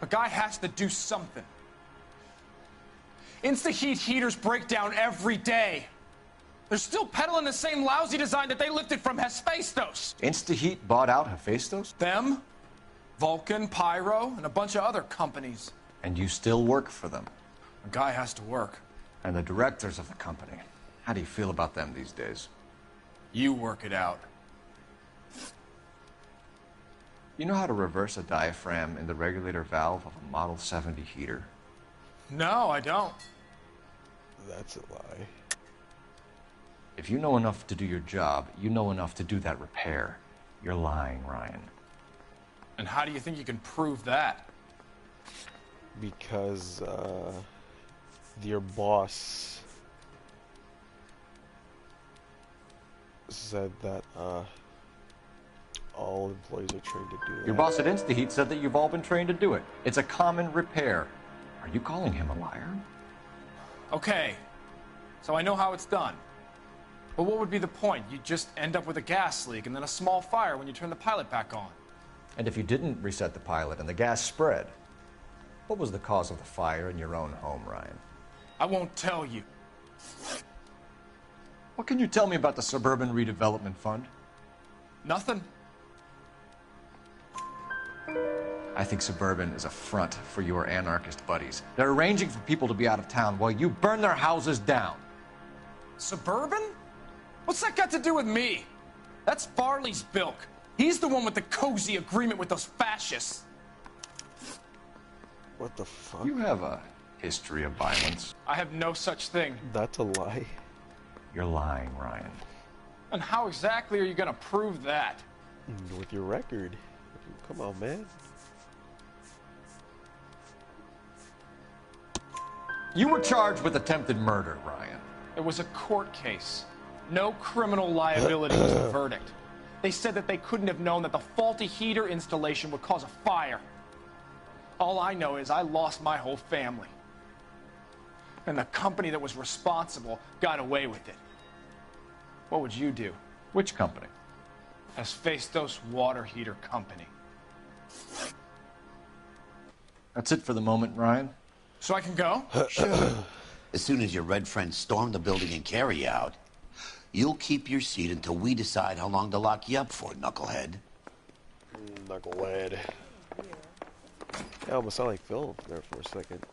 A guy has to do something. Insta-heat heaters break down every day. They're still peddling the same lousy design that they lifted from Hephaestus. InstaHeat bought out Hephaestus? Them, Vulcan, Pyro, and a bunch of other companies. And you still work for them. A guy has to work. And the directors of the company. How do you feel about them these days? You work it out. You know how to reverse a diaphragm in the regulator valve of a Model 70 heater? No, I don't. That's a lie. If you know enough to do your job, you know enough to do that repair. You're lying, Ryan. And how do you think you can prove that? Because, your boss said that, all employees are trained to do that. Your boss at InstaHeat said that you've all been trained to do it. It's a common repair. Are you calling him a liar? Okay. So I know how it's done. But what would be the point? You'd just end up with a gas leak and then a small fire when you turn the pilot back on. And if you didn't reset the pilot and the gas spread, what was the cause of the fire in your own home, Ryan? I won't tell you. What can you tell me about the Suburban Redevelopment Fund? Nothing. I think Suburban is a front for your anarchist buddies. They're arranging for people to be out of town while you burn their houses down. Suburban? What's that got to do with me? That's Farley's bilk. He's the one with the cozy agreement with those fascists. What the fuck? You have a history of violence. I have no such thing. That's a lie. You're lying, Ryan. And how exactly are you going to prove that? With your record. Come on, man. You were charged with attempted murder, Ryan. It was a court case. No criminal liability was the verdict. They said that they couldn't have known that the faulty heater installation would cause a fire. All I know is I lost my whole family. And the company that was responsible got away with it. What would you do? Which company? Hephaestus Water Heater Company. That's it for the moment, Ryan. So I can go? Sure. As soon as your red friends storm the building and carry you out, you'll keep your seat until we decide how long to lock you up for, knucklehead. Knucklehead. I almost sound like Phil there for a second.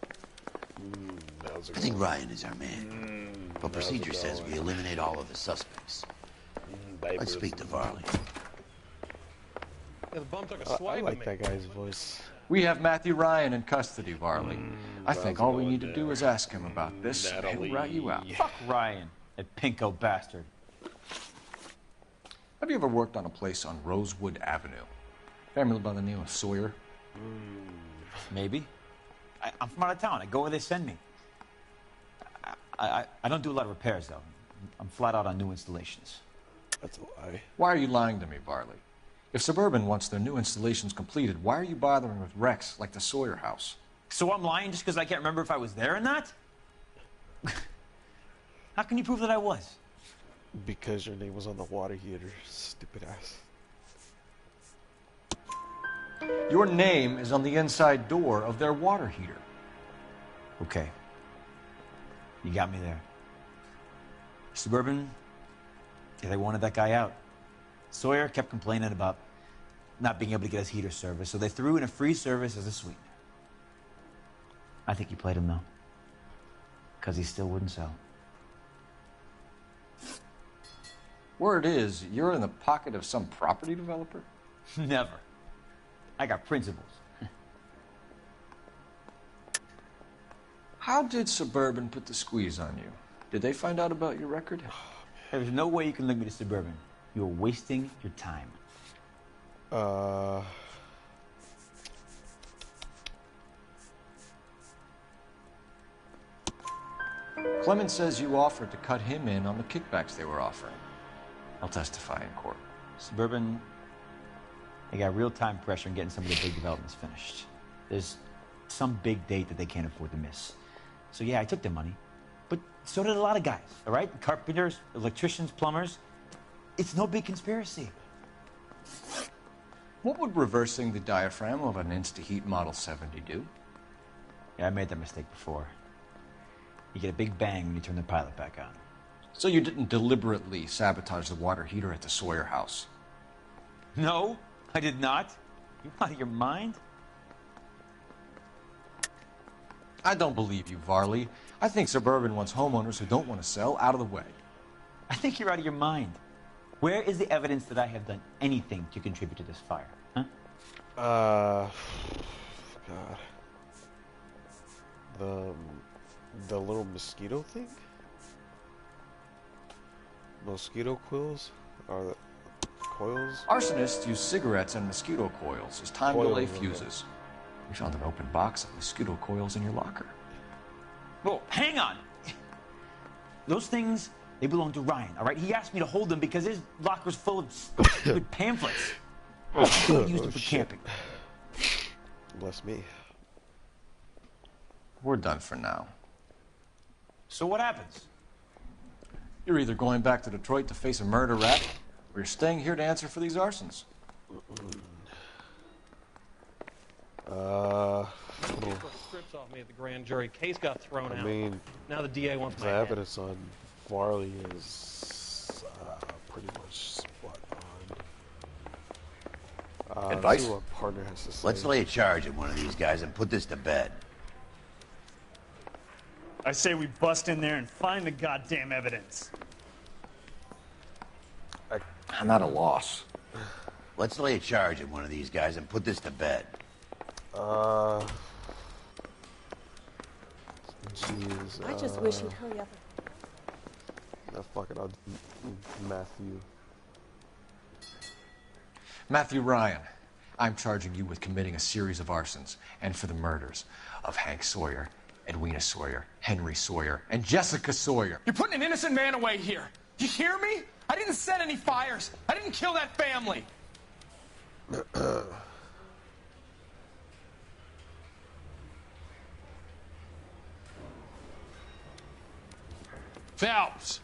I think Ryan is our man. But procedure says we eliminate all of the suspects. Let's speak to Varley. Yeah, the bum took a I swipe like that guy's voice. We have Matthew Ryan in custody, Varley. I think all we need to do is ask him about this, and he'll rat you out. Fuck Ryan, that pinko bastard. Have you ever worked on a place on Rosewood Avenue? Family by the name of Sawyer? Maybe. I'm from out of town. I go where they send me. I don't do a lot of repairs, though. I'm flat out on new installations. That's a lie. Why are you lying to me, Varley? If Suburban wants their new installations completed, why are you bothering with wrecks like the Sawyer house? So I'm lying just because I can't remember if I was there or not? How can you prove that I was? Because your name was on the water heater, stupid ass. Your name is on the inside door of their water heater. Okay. You got me there. Suburban, yeah, they wanted that guy out. Sawyer kept complaining about not being able to get his heater service, so they threw in a free service as a sweetener. I think he played him, though. Because he still wouldn't sell. Word is, you're in the pocket of some property developer? Never. I got principles. How did Suburban put the squeeze on you? Did they find out about your record? There's no way you can link me to Suburban. You're wasting your time. Clemens says you offered to cut him in on the kickbacks they were offering. I'll testify in court. Suburban, they got real-time pressure on getting some of the big developments finished. There's some big date that they can't afford to miss. So yeah, I took their money. But so did a lot of guys, all right? Carpenters, electricians, plumbers. It's no big conspiracy. What would reversing the diaphragm of an Insta-Heat Model 70 do? Yeah, I made that mistake before. You get a big bang when you turn the pilot back on. So you didn't deliberately sabotage the water heater at the Sawyer house? No, I did not. You out of your mind? I don't believe you, Varley. I think Suburban wants homeowners who don't want to sell out of the way. I think you're out of your mind. Where is the evidence that I have done anything to contribute to this fire? Huh? God. The little mosquito thing? Mosquito quills? Are the coils? Arsonists use cigarettes and mosquito coils as time delay Coils, fuses. We found an open box of mosquito coils in your locker. Whoa, hang on! Those things, they belong to Ryan, all right? He asked me to hold them because his locker's full of stupid pamphlets. He used them for camping. Bless me. We're done for now. So what happens? You're either going back to Detroit to face a murder rap, or you're staying here to answer for these arsons. Strips off me at the grand jury. Case got thrown out. I mean, now the DA wants the my head. evidence on Farley is pretty much spot on. Advice? Let's see what partner has to say. Let's lay a charge at one of these guys and put this to bed. I say we bust in there and find the goddamn evidence. I'm at a loss. Let's lay a charge at one of these guys and put this to bed. Jeez. I just wish he'd hurry up. No, fuck it, I'll do Matthew. Matthew Ryan, I'm charging you with committing a series of arsons and for the murders of Hank Sawyer, Edwina Sawyer, Henry Sawyer, and Jessica Sawyer. You're putting an innocent man away here. You hear me? I didn't set any fires. I didn't kill that family. Phelps,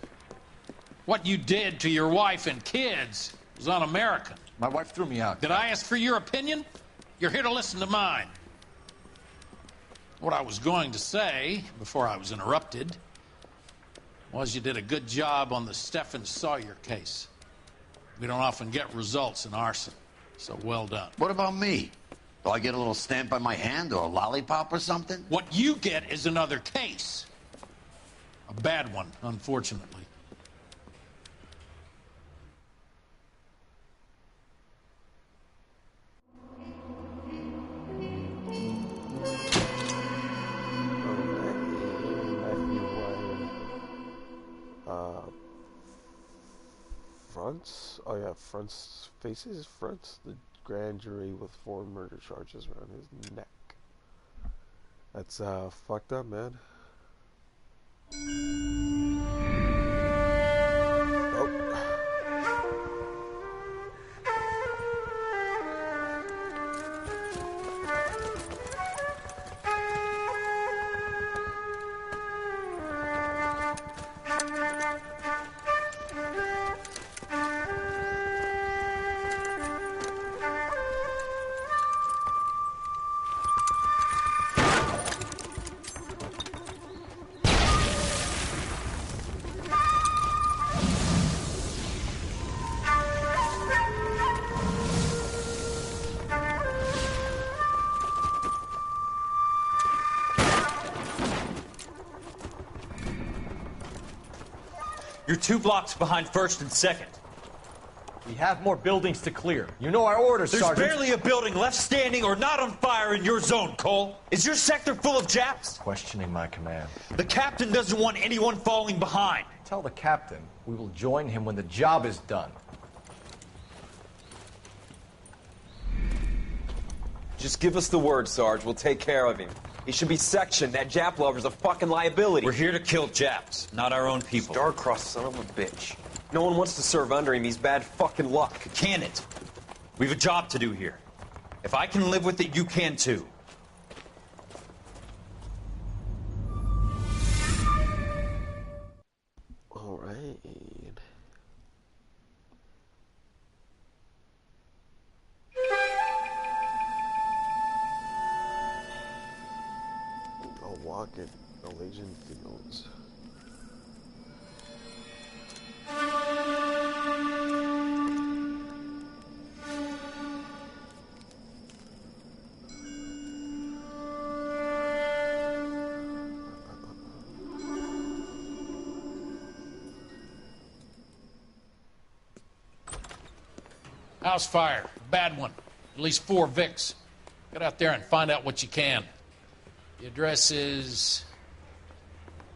what you did to your wife and kids was un-American. My wife threw me out. Did I ask for your opinion? You're here to listen to mine. What I was going to say, before I was interrupted, was you did a good job on the Stephen Sawyer case. We don't often get results in arson, so well done. What about me? Do I get a little stamp on my hand or a lollipop or something? What you get is another case. A bad one, unfortunately. Fronts? Oh yeah, fronts, faces, fronts the grand jury with 4 murder charges around his neck. That's fucked up, man. You're 2 blocks behind 1st and 2nd. We have more buildings to clear. You know our orders, There's Sergeant. barely a building left standing or not on fire in your zone, Cole. Is your sector full of Japs? Questioning my command. The captain doesn't want anyone falling behind. Tell the captain we will join him when the job is done. Just give us the word, Sarge. We'll take care of him. He should be sectioned. That Jap lover's a fucking liability. We're here to kill Japs, not our own people. Star-crossed son of a bitch. No one wants to serve under him. He's bad fucking luck. Can it? We have a job to do here. If I can live with it, you can too. All right. I'll walk it. No Asian fields. House fire. Bad one. At least 4 Vicks. Get out there and find out what you can. The address is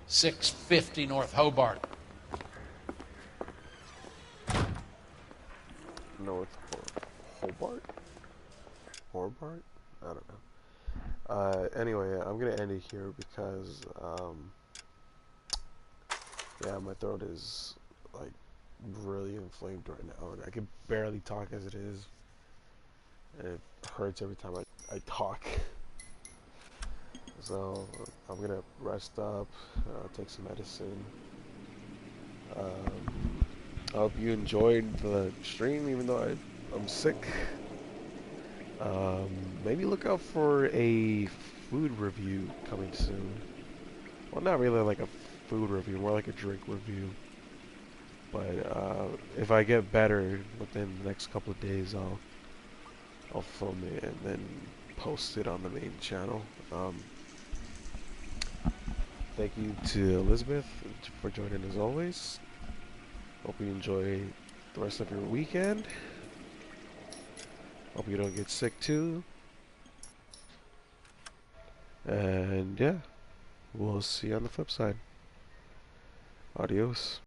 650 North Hobart. North Hobart? Hobart? I don't know. Anyway, I'm gonna end it here because, yeah, my throat is, like, really inflamed right now, and I can barely talk as it is, and it hurts every time I talk. So I'm gonna rest up, take some medicine, I hope you enjoyed the stream, even though I'm sick. Maybe look out for a food review coming soon. Well, not really like a food review, more like a drink review. But if I get better within the next couple of days, I'll film it and then post it on the main channel. Thank you to Elizabeth for joining as always. Hope you enjoy the rest of your weekend. Hope you don't get sick too. And yeah, we'll see you on the flip side. Adios.